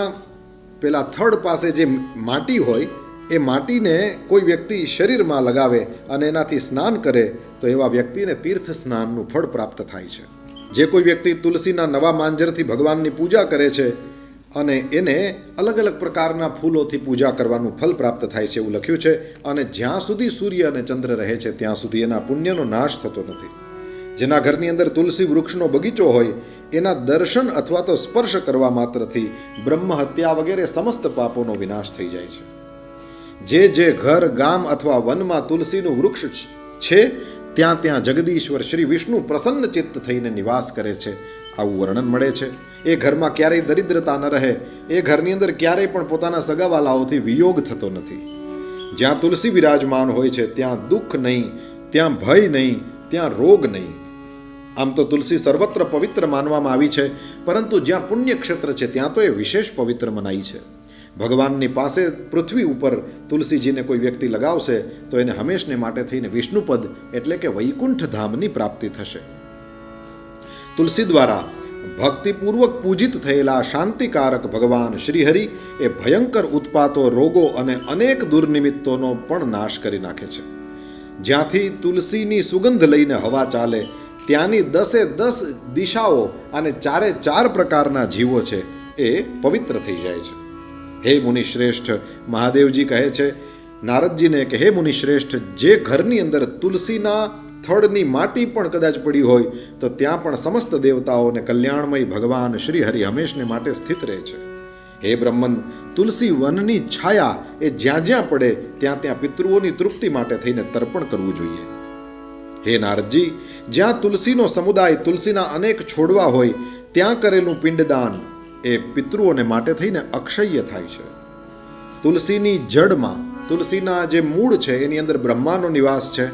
પેલા થડ પાસે જે માટી હોય એ માટીને કોઈ વ્યક્તિ શરીરમાં લગાવે અને એનાથી સ્નાન કરે તો એવા વ્યક્તિને તીર્થ સ્નાનનું ફળ પ્રાપ્ત થાય છે. જે કોઈ વ્યક્તિ તુલસીના નવા માંજરથી ભગવાનની પૂજા કરે છે અને એને અલગ અલગ પ્રકારના ફૂલોથી પૂજા કરવાનું ફલ પ્રાપ્ત થાય છે એવું લખ્યું છે. અને જ્યાં સુધી સૂર્ય અને ચંદ્ર રહે છે ત્યાં સુધી એના પુણ્યનો નાશ થતો નથી. જેના ઘરની અંદર તુલસી વૃક્ષનો બગીચો હોય એના દર્શન અથવા તો સ્પર્શ કરવા માત્રથી બ્રહ્મ હત્યા વગેરે સમસ્ત પાપોનો વિનાશ થઈ જાય છે. જે ઘર ગામ અથવા વનમાં તુલસીનું વૃક્ષ છે ત્યાં ત્યાં જગદીશ્વર શ્રી વિષ્ણુ પ્રસન્ન ચિત્ત થઈને નિવાસ કરે છે આવું વર્ણન મળે છે. એ ઘરમાં ક્યારેય દરિદ્રતા ન રહે, એ ઘરની અંદર ક્યારેય પણ પોતાના સગાવાલાઓથી વિયોગ થતો નથી. જ્યાં તુલસી વિરાજમાન હોય છે ત્યાં દુઃખ નહીં, ત્યાં ભય નહીં, ત્યાં રોગ નહીં. આમ તો તુલસી સર્વત્ર પવિત્ર માનવામાં આવી છે, પરંતુ જ્યાં પુણ્ય ક્ષેત્ર છે ત્યાં તો એ વિશેષ પવિત્ર મનાઈ છે. ભગવાનની પાસે પૃથ્વી ઉપર તુલસીજીને કોઈ વ્યક્તિ લગાવશે તો એને હંમેશને માટે થઈને વિષ્ણુપદ એટલે કે વૈકુંઠ ધામની પ્રાપ્તિ થશે. તુલસી દ્વારા ભક્તિપૂર્વક પૂજિત થયેલા શાંતિકારક ભગવાન શ્રીહરિ એ ભયંકર ઉત્પાતો, રોગો અને અનેક દુર્નિમિત્તોનો પણ નાશ કરી નાખે છે. જ્યાંથી તુલસીની સુગંધ લઈને હવા ચાલે ત્યાંની 10 દિશાઓ અને 4 પ્રકારના જીવો છે એ પવિત્ર થઈ જાય છે. હે મુનિશ્રેષ્ઠ, મહાદેવજી કહે છે નારદજીને કે હે મુનિશ્રેષ્ઠ, જે ઘરની અંદર તુલસીના થડની માટી પણ કદાચ પડી હોય તો ત્યાં પણ સમસ્ત દેવતાઓને કલ્યાણમય ભગવાન શ્રી હરિ હંમેશને માટે સ્થિત રહે છે. હે બ્રહ્મન, તુલસી વનની છાયા એ જ્યાં જ્યાં પડે ત્યાં ત્યાં પિતૃઓની તૃપ્તિ માટે થઈને તર્પણ કરવું જોઈએ. હે નારદજી, જ્યાં તુલસીનો સમુદાય, તુલસીના અનેક છોડવા હોય ત્યાં કરેલું પિંડદાન એ પિતૃઓને માટે થઈને અક્ષય થાય છે. તુલસીની જડમાં, તુલસીના જે મૂળ છે એની અંદર બ્રહ્માનો નિવાસ છે.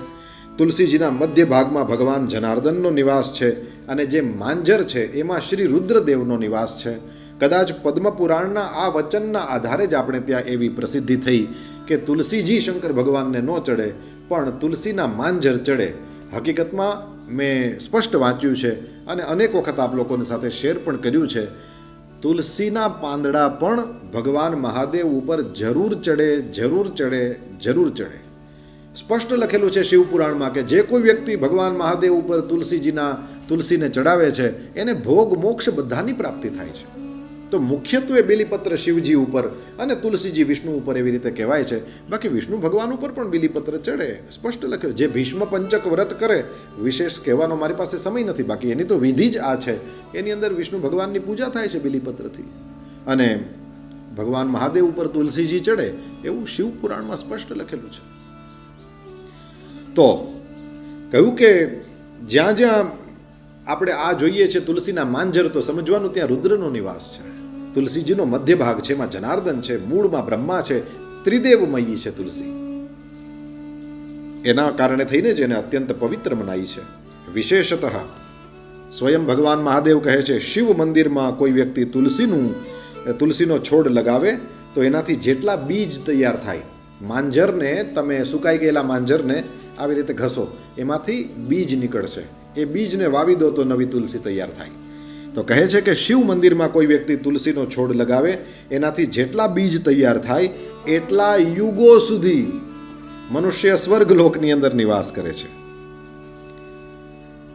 તુલસીજીના મધ્ય ભાગમાં ભગવાન જનાર્દનનો નિવાસ છે અને જે માંજર છે એમાં શ્રી રુદ્રદેવનો નિવાસ છે. કદાચ પદ્મપુરાણના આ વચનના આધારે જ આપણે ત્યાં એવી પ્રસિદ્ધિ થઈ કે તુલસીજી શંકર ભગવાનને ન ચડે પણ તુલસીના માંજર ચડે. હકીકતમાં મેં સ્પષ્ટ વાંચ્યું છે અને અનેક વખત આપ લોકોની સાથે શેર પણ કર્યું છે, તુલસીના પાંદડા પણ ભગવાન મહાદેવ ઉપર જરૂર ચડે, જરૂર ચડે, જરૂર ચડે. સ્પષ્ટ લખેલું છે શિવપુરાણમાં કે જે કોઈ વ્યક્તિ ભગવાન મહાદેવ ઉપર તુલસીને ચડાવે છે એને ભોગ મોક્ષ બધાની પ્રાપ્તિ થાય છે. તો મુખ્યત્વે બેલીપત્ર શિવજી ઉપર અને તુલસીજી વિષ્ણુ ઉપર એવી રીતે કહેવાય છે. બાકી વિષ્ણુ ભગવાન ઉપર પણ બેલીપત્ર ચડે, સ્પષ્ટ લખ્યું. જે ભીષ્મ પંચક વ્રત કરે, વિશેષ કહેવાનો મારી પાસે સમય નથી, બાકી એની તો વિધિ જ આ છે. એની અંદર વિષ્ણુ ભગવાનની પૂજા થાય છે બેલીપત્રથી અને ભગવાન મહાદેવ ઉપર તુલસીજી ચડે એવું શિવપુરાણમાં સ્પષ્ટ લખેલું છે. તો કહ્યું કે જ્યાં જ્યાં આપણે આ જોઈએ છે તુલસીના માંજર, તો સમજવાનું ત્યાં રુદ્રનો નિવાસ છે. તુલસીજીનો મધ્ય ભાગ છે, એમાં જનાર્દન છે, મૂળમાં બ્રહ્મા છે, ત્રિદેવમયી છે તુલસી. એના કારણે થઈને જ એને અત્યંત પવિત્ર મનાઈ છે. વિશેષતઃ સ્વયં ભગવાન મહાદેવ કહે છે, શિવ મંદિરમાં કોઈ વ્યક્તિ તુલસીનો છોડ લગાવે તો એનાથી જેટલા બીજ તૈયાર થાય, માંજરને તમે સુકાઈ ગયેલા માંજરને આવી રીતે ઘસો, એમાંથી બીજ નીકળશે. એ બીજને વાવી દો તો નવી તુલસી તૈયાર થાય. તો કહે છે કે શિવ મંદિરમાં કોઈ વ્યક્તિ તુલસીનો છોડ લગાવે એનાથી જેટલા બીજ તૈયાર થાય એટલા યુગો સુધી મનુષ્ય સ્વર્ગ લોકની અંદર નિવાસ કરે છે.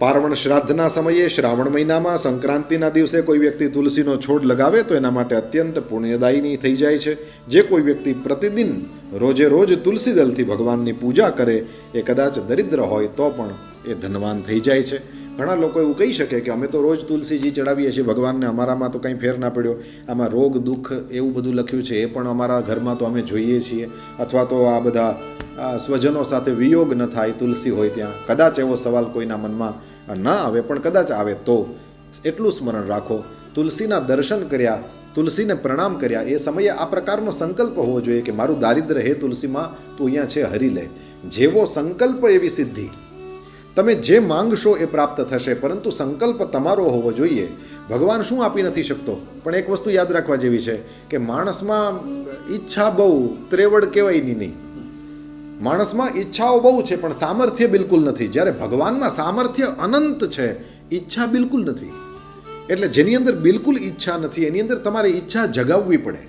પાર્વણ શ્રાદ્ધના સમયે શ્રાવણ મહિનામાં સંક્રાંતિના દિવસે કોઈ વ્યક્તિ તુલસીનો છોડ લગાવે તો એના માટે અત્યંત પુણ્યદાયી થઈ જાય છે. જે કોઈ વ્યક્તિ પ્રતિદિન રોજે રોજ તુલસી દલથી ભગવાનની પૂજા કરે એ કદાચ દરિદ્ર હોય તો પણ એ ધનવાન થઈ જાય છે. ઘણા લોકો એવું કહી શકે કે અમે તો રોજ તુલસીજી ચડાવીએ છીએ ભગવાનને, અમારામાં તો કંઈ ફેર ના પડ્યો, આમાં રોગ દુઃખ એવું બધું લખ્યું છે એ પણ અમારા ઘરમાં તો અમે જોઈએ છીએ, અથવા તો આ બધા સ્વજનો સાથે વિયોગ ન થાય તુલસી હોય ત્યાં. કદાચ એવો સવાલ કોઈના મનમાં ના આવે, પણ કદાચ આવે તો એટલું સ્મરણ રાખો, તુલસીના દર્શન કર્યા, તુલસીને પ્રણામ કર્યા એ સમયે આ પ્રકારનો સંકલ્પ હોવો જોઈએ કે મારું દારિદ્ર્ય હે તુલસીમાં તું અહીંયા છે હરી લે. જેવો સંકલ્પ એવી સિદ્ધિ. તમે જે માંગશો એ પ્રાપ્ત થશે, પરંતુ સંકલ્પ તમારો હોવો જોઈએ. ભગવાન શું આપી નથી શકતો, પણ એક વસ્તુ યાદ રાખવા જેવી છે કે માણસમાં ઈચ્છા બહુ, ત્રેવડ કહેવાયની નહીં. માણસમાં ઈચ્છાઓ બહુ છે પણ સામર્થ્ય બિલકુલ નથી. જ્યારે ભગવાનમાં સામર્થ્ય અનંત છે, ઈચ્છા બિલકુલ નથી. એટલે જેની અંદર બિલકુલ ઈચ્છા નથી એની અંદર તમારે ઈચ્છા જગાવવી પડે.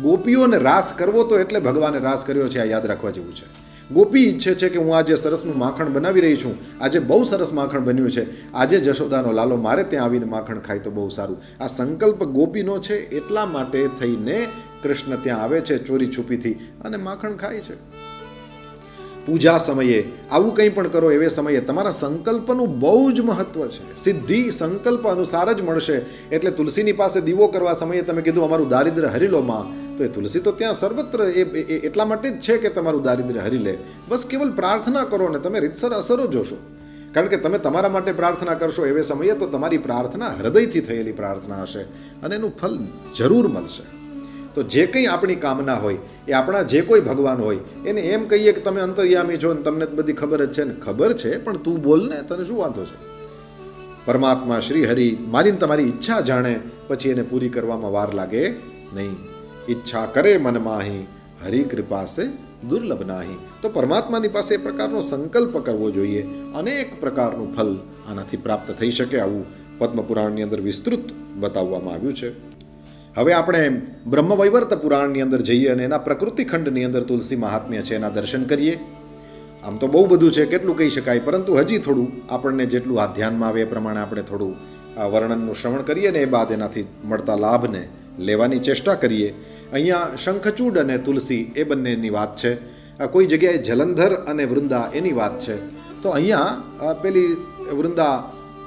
ગોપીઓને રાસ કરવો તો એટલે ભગવાને રાસ કર્યો છે, આ યાદ રાખવા જેવું છે. ગોપી ઈચ્છે છે કે હું આજે સરસનું માખણ બનાવી રહી છું, આજે બહુ સરસ માખણ બન્યું છે, આજે જશોદાનો લાલો મારે ત્યાં આવીને માખણ ખાય તો બહુ સારું. આ સંકલ્પ ગોપીનો છે, એટલા માટે થઈને કૃષ્ણ ત્યાં આવે છે ચોરી છુપીથી અને માખણ ખાય છે. પૂજા સમયે આવું કંઈ પણ કરો, એવે સમયે તમારા સંકલ્પનું બહુ જ મહત્વ છે. સિદ્ધિ સંકલ્પ અનુસાર જ મળશે. એટલે તુલસીની પાસે દીવો કરવા સમયે તમે કીધું અમારું દારિદ્ર્ય હરી લો માં, તો એ તુલસી તો ત્યાં સર્વત્ર એટલા માટે જ છે કે તમારું દારિદ્ર્ય હરી લે. બસ કેવલ પ્રાર્થના કરો ને તમે રીતસર અસરો જોશો. કારણ કે તમે તમારા માટે પ્રાર્થના કરશો એવે સમયે તો તમારી પ્રાર્થના હૃદયથી થયેલી પ્રાર્થના હશે અને એનું ફલ જરૂર મળશે. તો જે કંઈ આપણી કામના હોય એ આપણા જે કોઈ ભગવાન હોય એને એમ કહીએ કે તમે અંતર્યામી છો ને તમને બધી ખબર જ છે ને, ખબર છે પણ તું બોલ ને, તને શું વાંધો છે. પરમાત્મા શ્રી હરિ મારીને તમારી ઈચ્છા જાણે, પછી એને પૂરી કરવામાં વાર લાગે નહીં. ઈચ્છા કરે મન માહી, હરિ કૃપા સે દુર્લભ નાહી. તો પરમાત્માની પાસે એ પ્રકારનો સંકલ્પ કરવો જોઈએ. અનેક પ્રકારનું ફલ આનાથી પ્રાપ્ત થઈ શકે, આવું પદ્મપુરાણની અંદર વિસ્તૃત બતાવવામાં આવ્યું છે. હવે આપણે બ્રહ્મવૈવર્ત પુરાણની અંદર જઈએ અને એના પ્રકૃતિ ખંડની અંદર તુલસી મહાત્મ્ય છે એના દર્શન કરીએ. આમ તો બહુ બધું છે, કેટલું કહી શકાય, પરંતુ હજી થોડું આપણને જેટલું આ ધ્યાનમાં આવે એ પ્રમાણે આપણે થોડું આ વર્ણનનું શ્રવણ કરીએ ને એ બાદ એનાથી મળતા લાભને લેવાની ચેષ્ટા કરીએ. અહીંયા શંખચૂડ અને તુલસી એ બંનેની વાત છે. કોઈ જગ્યાએ જલંધર અને વૃંદા એની વાત છે. તો અહીંયા પેલી વૃંદા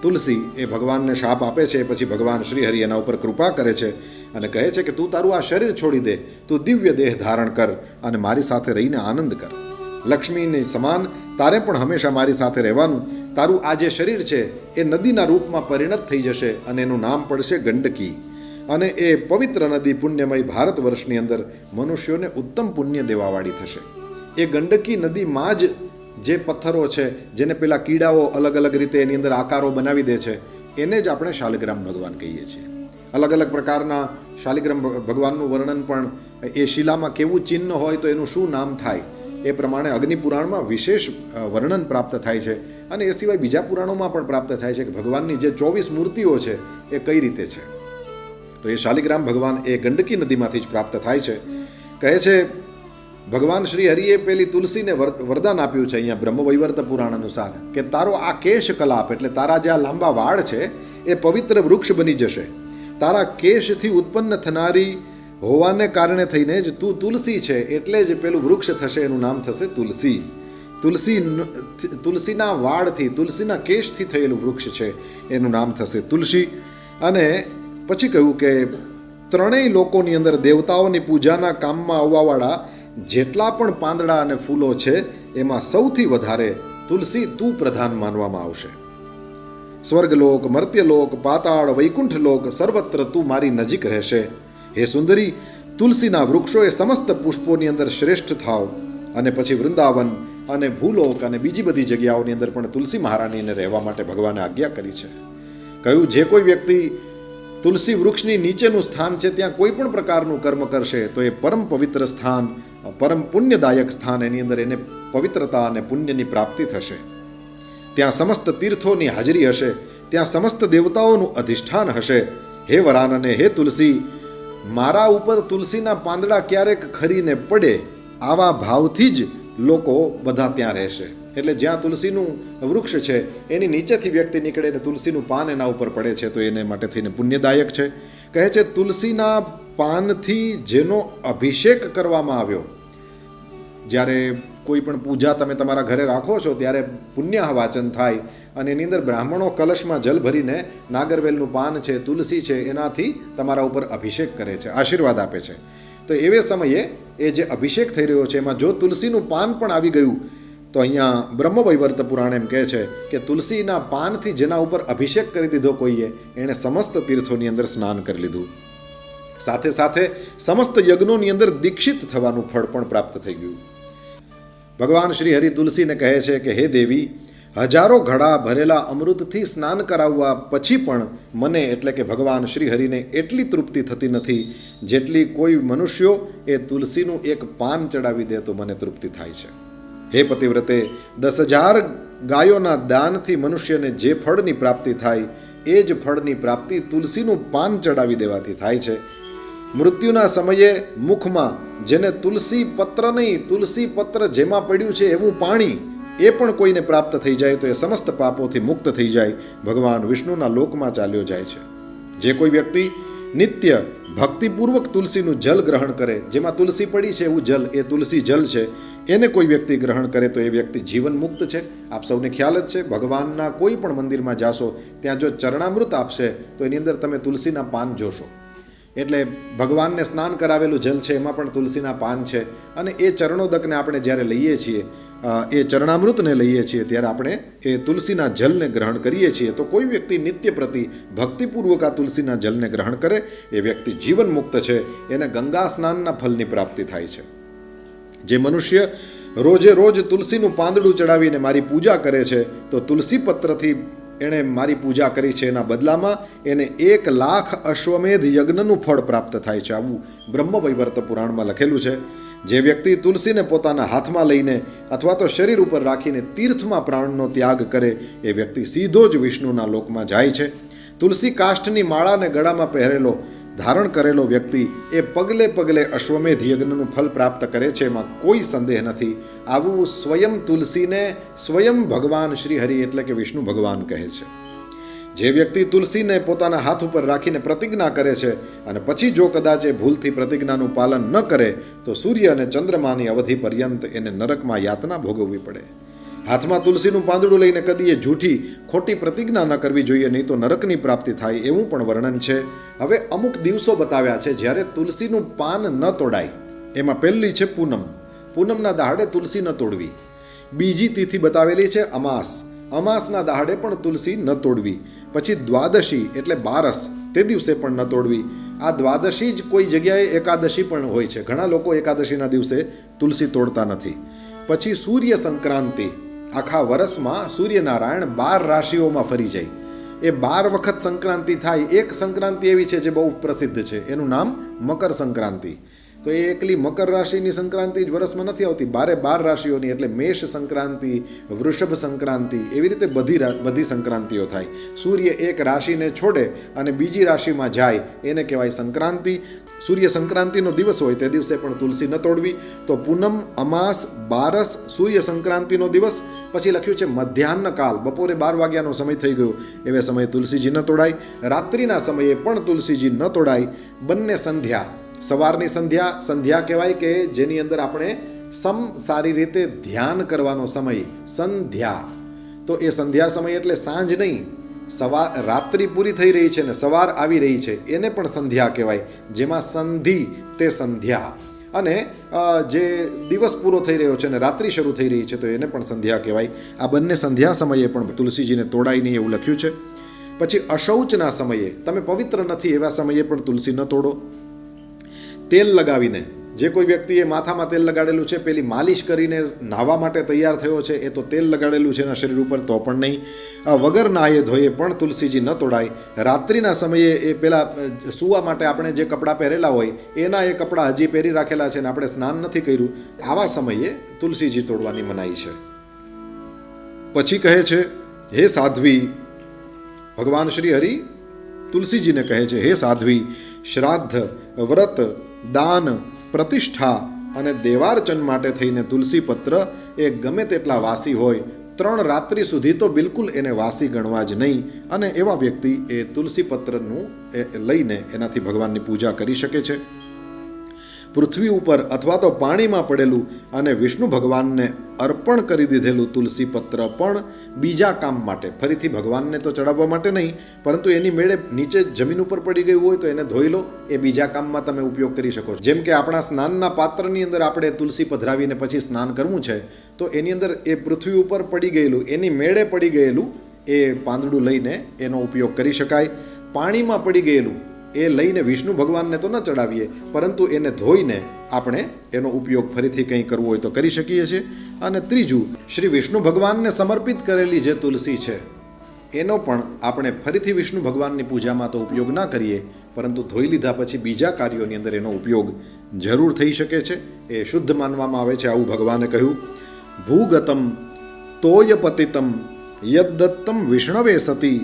તુલસી એ ભગવાનને શાપ આપે છે, પછી ભગવાન શ્રી હરિ એના ઉપર કૃપા કરે છે અને કહે છે કે તું તારું આ શરીર છોડી દે, તું દિવ્ય દેહ ધારણ કર અને મારી સાથે રહીને આનંદ કર. લક્ષ્મીની સમાન તારે પણ હંમેશા મારી સાથે રહેવાનું. તારું આ જે શરીર છે એ નદીના રૂપમાં પરિણત થઈ જશે અને એનું નામ પડશે ગંડકી. અને એ પવિત્ર નદી પુણ્યમય ભારત વર્ષની અંદર મનુષ્યોને ઉત્તમ પુણ્ય દેવાવાળી થશે. એ ગંડકી નદીમાં જ જે પથ્થરો છે, જેને પેલા કીડાઓ અલગ અલગ રીતે એની અંદર આકારો બનાવી દે છે, એને જ આપણે શાલિગ્રામ ભગવાન કહીએ છીએ. અલગ અલગ પ્રકારના શાલિગ્રામ ભગવાનનું વર્ણન પણ એ શિલામાં કેવું ચિહ્ન હોય તો એનું શું નામ થાય એ પ્રમાણે અગ્નિપુરાણમાં વિશેષ વર્ણન પ્રાપ્ત થાય છે. અને એ સિવાય બીજા પુરાણોમાં પણ પ્રાપ્ત થાય છે કે ભગવાનની જે 24 મૂર્તિઓ છે એ કઈ રીતે છે. તો એ શાલિગ્રામ ભગવાન એ ગંડકી નદીમાંથી જ પ્રાપ્ત થાય છે. કહે છે ભગવાન શ્રી હરિએ પેલી તુલસીને વરદાન આપ્યું છે અહીંયા બ્રહ્મવૈવર્ત પુરાણ અનુસાર કે તારો આ કેશ કલાપ એટલે તારા જે આ લાંબા વાળ છે એ પવિત્ર વૃક્ષ બની જશે. તારા કેશથી ઉત્પન્ન થનારી હોવાને કારણે થઈને જ તું તુલસી છે, એટલે જ પેલું વૃક્ષ થશે, એનું નામ થશે તુલસી. તુલસીના વાળથી, તુલસીના કેશથી થયેલું વૃક્ષ છે, એનું નામ થશે તુલસી. અને પછી કહ્યું કે ત્રણેય લોકોની અંદર દેવતાઓની પૂજાના કામમાં આવવાવાળા જેટલા પણ પાંદડા અને ફૂલો છે એમાં સૌથી વધારે તુલસી તું પ્રધાન માનવામાં આવશે. સ્વર્ગલોક, મર્ત્યલોક, પાતાળ, વૈકુંઠ લોક સર્વત્ર તું મારી નજીક રહેશે. હે સુંદરી, તુલસીના વૃક્ષો એ સમસ્ત પુષ્પોની અંદર શ્રેષ્ઠ થાવ. અને પછી વૃંદાવન અને ભૂલોક અને બીજી બધી જગ્યાઓની અંદર પણ તુલસી મહારાણીને રહેવા માટે ભગવાને આજ્ઞા કરી છે. કહ્યું જે કોઈ વ્યક્તિ તુલસી વૃક્ષની નીચેનું સ્થાન છે ત્યાં કોઈ પણ પ્રકારનું કર્મ કરશે તો એ પરમ પવિત્ર સ્થાન, પરમ પુણ્યદાયક સ્થાન, એની અંદર એને પવિત્રતા અને પુણ્યની પ્રાપ્તિ થશે. ત્યાં સમસ્ત તીર્થોની હાજરી હશે, ત્યાં સમસ્ત દેવતાઓનું અધિષ્ઠાન હશે. હે વરાન અને હે તુલસી, મારા ઉપર તુલસીના પાંદડા ક્યારેક ખરીને પડે આવા ભાવથી જ લોકો બધા ત્યાં રહેશે. એટલે જ્યાં તુલસીનું વૃક્ષ છે એની નીચેથી વ્યક્તિ નીકળે ને તુલસીનું પાન એના ઉપર પડે છે તો એને માટે થઈને પુણ્યદાયક છે. કહે છે તુલસીના પાનથી જેનો અભિષેક કરવામાં આવ્યો, જ્યારે કોઈ પણ પૂજા તમે તમારા ઘરે રાખો છો ત્યારે પુણ્ય વાચન થાય અને એની અંદર બ્રાહ્મણો કલશમાં જલ ભરીને નાગરવેલનું પાન છે, તુલસી છે, એનાથી તમારા ઉપર અભિષેક કરે છે, આશીર્વાદ આપે છે. તો એવે સમયે એ જે અભિષેક થઈ રહ્યો છે એમાં જો તુલસીનું પાન પણ આવી ગયું તો અહીંયા બ્રહ્મવૈવર્ત પુરાણ એમ કહે છે કે તુલસીના પાનથી જેના ઉપર અભિષેક કરી દીધો કોઈએ, એણે સમસ્ત તીર્થોની અંદર સ્નાન કરી લીધું. સાથે સાથે સમસ્ત યજ્ઞોની અંદર દીક્ષિત થવાનું ફળ પણ પ્રાપ્ત થઈ ગયું. ભગવાન શ્રી હરિ તુલસીને કહે છે કે હે દેવી, હજારો ઘડા ભરેલા અમૃતથી સ્નાન કરાવવા પછી પણ મને એટલે કે ભગવાન શ્રી હરિને એટલી તૃપ્તિ થતી નથી જેટલી કોઈ મનુષ્યો એ તુલસીનું એક પાન ચડાવી દે તો મને તૃપ્તિ થાય છે. હે પતિવ્રતે, 10,000 ગાયોના દાનથી મનુષ્યને જે ફળની પ્રાપ્તિ થાય એ જ ફળની પ્રાપ્તિ તુલસીનું પાન ચડાવી દેવાથી થાય છે. મૃત્યુના સમયે મુખમાં જેને તુલસી પત્ર નહીં, તુલસી પત્ર જેમાં પડ્યું છે એવું પાણી એ પણ કોઈને પ્રાપ્ત થઈ જાય તો એ સમસ્ત પાપોથી મુક્ત થઈ જાય, ભગવાન વિષ્ણુના લોકમાં ચાલ્યો જાય છે. જે કોઈ વ્યક્તિ નિત્ય ભક્તિપૂર્વક તુલસીનું જલ ગ્રહણ કરે, જેમાં તુલસી પડી છે એવું જલ, એ તુલસી જલ છે, એને કોઈ વ્યક્તિ ગ્રહણ કરે તો એ વ્યક્તિ જીવન મુક્ત છે. આપ સૌને ખ્યાલ જ છે, ભગવાનના કોઈ પણ મંદિરમાં જાશો ત્યાં જો ચરણામૃત આપશે તો એની અંદર તમે તુલસીના પાન જોશો. એટલે ભગવાનને સ્નાન કરાવેલું જલ છે એમાં પણ તુલસીના પાન છે. અને એ ચરણોદકને આપણે જ્યારે લઈએ છીએ, એ ચરણામૃતને લઈએ છીએ ત્યારે આપણે એ તુલસીના જલને ગ્રહણ કરીએ છીએ. તો કોઈ વ્યક્તિ નિત્ય પ્રતિ ભક્તિપૂર્વક આ તુલસીના જલને ગ્રહણ કરે એ વ્યક્તિ જીવન મુક્ત છે, એને ગંગા સ્નાનના ફલની પ્રાપ્તિ થાય છે. જે મનુષ્ય રોજે રોજ તુલસીનું પાંદડું ચડાવીને મારી પૂજા કરે છે તો તુલસી પત્રથી એણે મારી પૂજા કરી છે, એના બદલામાં એને 1,00,000 અશ્વમેધ યજ્ઞનું ફળ પ્રાપ્ત થાય છે. આવું બ્રહ્મવૈવર્ત પુરાણમાં લખેલું છે. જે વ્યક્તિ તુલસીને પોતાના હાથમાં લઈને અથવા તો શરીર ઉપર રાખીને તીર્થમાં પ્રાણનો ત્યાગ કરે એ વ્યક્તિ સીધો જ વિષ્ણુના લોકમાં જાય છે. તુલસી કાષ્ઠની માળાને ગળામાં પહેરેલો, ધારણ કરેલો વ્યક્તિ એ પગલે પગલે અશ્વમેધ યજ્ઞનું ફલ પ્રાપ્ત કરે છે, એમાં કોઈ સંદેહ નથી. આવું સ્વયં તુલસીને સ્વયં ભગવાન શ્રી હરિ એટલે કે વિષ્ણુ ભગવાન કહે છે. જે વ્યક્તિ તુલસીને પોતાના હાથ ઉપર રાખીને પ્રતિજ્ઞા કરે છે અને પછી જો કદાચ એ ભૂલથી પ્રતિજ્ઞાનું પાલન ન કરે તો સૂર્ય અને ચંદ્રમાની અવધિ પર્યંત એને નરકમાં યાતના ભોગવવી પડે. હાથમાં તુલસીનું પાંદડું લઈને કદી એ જૂઠી ખોટી પ્રતિજ્ઞા ન કરવી જોઈએ, નહીં તો નરકની પ્રાપ્તિ થાય, એવું પણ વર્ણન છે. હવે અમુક દિવસો બતાવ્યા છે જ્યારે તુલસીનું પાન ન તોડાય. એમાં પહેલી છે પૂનમ. પૂનમના દહાડે તુલસી ન તોડવી. બીજી તિથિ બતાવેલી છે અમાસ. અમાસના દહાડે પણ તુલસી ન તોડવી. પછી દ્વાદશી એટલે 12, તે દિવસે પણ ન તોડવી. આ દ્વાદશી જ કોઈ જગ્યાએ એકાદશી પણ હોય છે. ઘણા લોકો એકાદશીના દિવસે તુલસી તોડતા નથી. પછી સૂર્ય સંક્રાંતિ. આખા વર્ષમાં સૂર્યનારાયણ 12 રાશિઓમાં ફરી જાય. એ 12 વખત સંક્રાંતિ થાય. એક સંક્રાંતિ એવી છે જે બહુ પ્રસિદ્ધ છે, એનું નામ મકર સંક્રાંતિ. તો એ એકલી મકર રાશિની સંક્રાંતિ જ વર્ષમાં નથી આવતી, 12 રાશિઓની. એટલે મેષ સંક્રાંતિ, વૃષભ સંક્રાંતિ, એવી રીતે બધી સંક્રાંતિઓ થાય. સૂર્ય એક રાશિને છોડે અને બીજી રાશિમાં જાય એને કહેવાય સંક્રાંતિ. સૂર્ય સંક્રાંતિનો દિવસ હોય તે દિવસે પણ તુલસી ન તોડવી. તો પૂનમ, અમાસ, 12, સૂર્ય સંક્રાંતિનો દિવસ. પછી લખ્યું છે મધ્યાહ્ન કાલ, બપોરે 12 વાગ્યાનો સમય થઈ ગયો, એવે સમયે તુલસીજી ન તોડાય. રાત્રિના સમયે પણ તુલસીજી ન તોડાય. બંને સંધ્યા, સવારની સંધ્યા કહેવાય કે જેની અંદર આપણે સારી રીતે ધ્યાન કરવાનો સમય, સંધ્યા. તો એ સંધ્યા સમય એટલે સાંજ નહીં, રાત્રિ પૂરી થઈ રહી છે ને સવાર આવી રહી છે, એને પણ સંધ્યા કહેવાય. જેમાં સંધિ તે સંધ્યા. અને જે દિવસ પૂરો થઈ રહ્યો છે ને રાત્રિ શરૂ થઈ રહી છે તો એને પણ સંધ્યા કહેવાય. આ બંને સંધ્યા સમયે પણ તુલસીજીને તોડાય નહીં એવું લખ્યું છે. પછી અશૌચના સમયે, તમે પવિત્ર નથી એવા સમયે પણ તુલસી ન તોડો. તેલ લગાવીને, જે કોઈ વ્યક્તિએ માથામાં તેલ લગાડેલું છે, પેલી માલિશ કરીને નાહવા માટે તૈયાર થયો છે, એ તો તેલ લગાડેલું છે એના શરીર ઉપર, તો પણ નહીં. વગર નાહે ધોયે પણ તુલસીજી ન તોડાય. રાત્રિના સમયે એ પેલા સૂવા માટે આપણે જે કપડાં પહેરેલા હોય એના એ કપડાં હજી પહેરી રાખેલા છે ને આપણે સ્નાન નથી કર્યું, આવા સમયે તુલસીજી તોડવાની મનાઈ છે. પછી કહે છે, હે સાધ્વી, ભગવાન શ્રી હરિ તુલસીજીને કહે છે, હે સાધ્વી, શ્રાદ્ધ, વ્રત, દાન, પ્રતિષ્ઠા અને દેવાર્ચન માટે થઈને તુલસી પત્ર એ ગમે તેટલા વાસી હોય, 3 રાત્રિ સુધી તો બિલકુલ એને વાસી ગણવા જ નહીં. અને એવા વ્યક્તિ એ તુલસી પત્રનું લઈને એનાથી ભગવાનની પૂજા કરી શકે છે. પૃથ્વી ઉપર અથવા તો પાણીમાં પડેલું અને વિષ્ણુ ભગવાનને અર્પણ કરી દીધેલું તુલસી પત્ર પણ બીજા કામ માટે, ફરીથી ભગવાનને તો ચડાવવા માટે નહીં, પરંતુ એની મેળે નીચે જમીન ઉપર પડી ગયું હોય તો એને ધોઈ લો, એ બીજા કામમાં તમે ઉપયોગ કરી શકો છો. જેમ કે આપણા સ્નાનના પાત્રની અંદર આપણે તુલસી પધરાવીને પછી સ્નાન કરવું છે, તો એની અંદર એ પૃથ્વી ઉપર પડી ગયેલું, એની મેળે પડી ગયેલું એ પાંદડું લઈને એનો ઉપયોગ કરી શકાય. પાણીમાં પડી ગયેલું એ લઈને વિષ્ણુ ભગવાનને તો ન ચડાવીએ, પરંતુ એને ધોઈને આપણે એનો ઉપયોગ ફરીથી કંઈ કરવો હોય તો કરી શકીએ છીએ. અને ત્રીજું, શ્રી વિષ્ણુ ભગવાનને સમર્પિત કરેલી જે તુલસી છે એનો પણ આપણે ફરીથી વિષ્ણુ ભગવાનની પૂજામાં તો ઉપયોગ ના કરીએ, પરંતુ ધોઈ લીધા પછી બીજા કાર્યોની અંદર એનો ઉપયોગ જરૂર થઈ શકે છે. એ શુદ્ધ માનવામાં આવે છે. આવું ભગવાને કહ્યું, ભૂગતમ તોય પતિતમ યદ્દત્તમ વિષ્ણવે સતી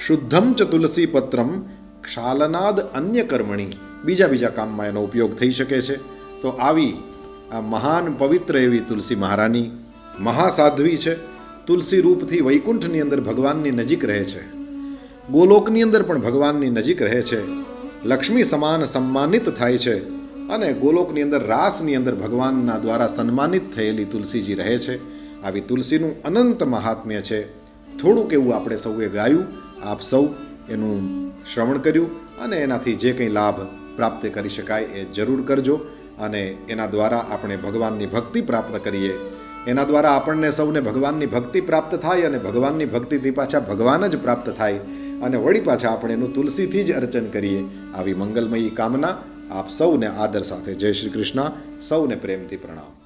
શુદ્ધમ ચ તુલસી પત્રમ ક્ષાલનાદ અન્ય કર્મણી બીજા કામમાં એનો ઉપયોગ થઈ શકે છે. તો આવી આ મહાન પવિત્ર એવી તુલસી મહારાની મહાસાધ્વી છે. તુલસી રૂપથી વૈકુંઠની અંદર ભગવાનની નજીક રહે છે, ગોલોકની અંદર પણ ભગવાનની નજીક રહે છે, લક્ષ્મી સમાન સન્માનિત થાય છે અને ગોલોકની અંદર રાસની અંદર ભગવાનના દ્વારા સન્માનિત થયેલી તુલસીજી રહે છે. આવી તુલસીનું અનંત મહાત્મ્ય છે. થોડુંક એવું આપણે સૌએ ગાયું, આપ સૌ એનું શ્રવણ કર્યું અને એનાથી જે કંઈ લાભ પ્રાપ્ત કરી શકાય એ જરૂર કરજો અને એના દ્વારા આપણે ભગવાનની ભક્તિ પ્રાપ્ત કરીએ. એના દ્વારા આપણને સૌને ભગવાનની ભક્તિ પ્રાપ્ત થાય અને ભગવાનની ભક્તિથી પાછા ભગવાન જ પ્રાપ્ત થાય અને વળી પાછા આપણે એનું તુલસીથી જ અર્ચન કરીએ. આવી મંગલમયી કામના આપ સૌને આદર સાથે. જય શ્રી કૃષ્ણ. સૌને પ્રેમથી પ્રણામ.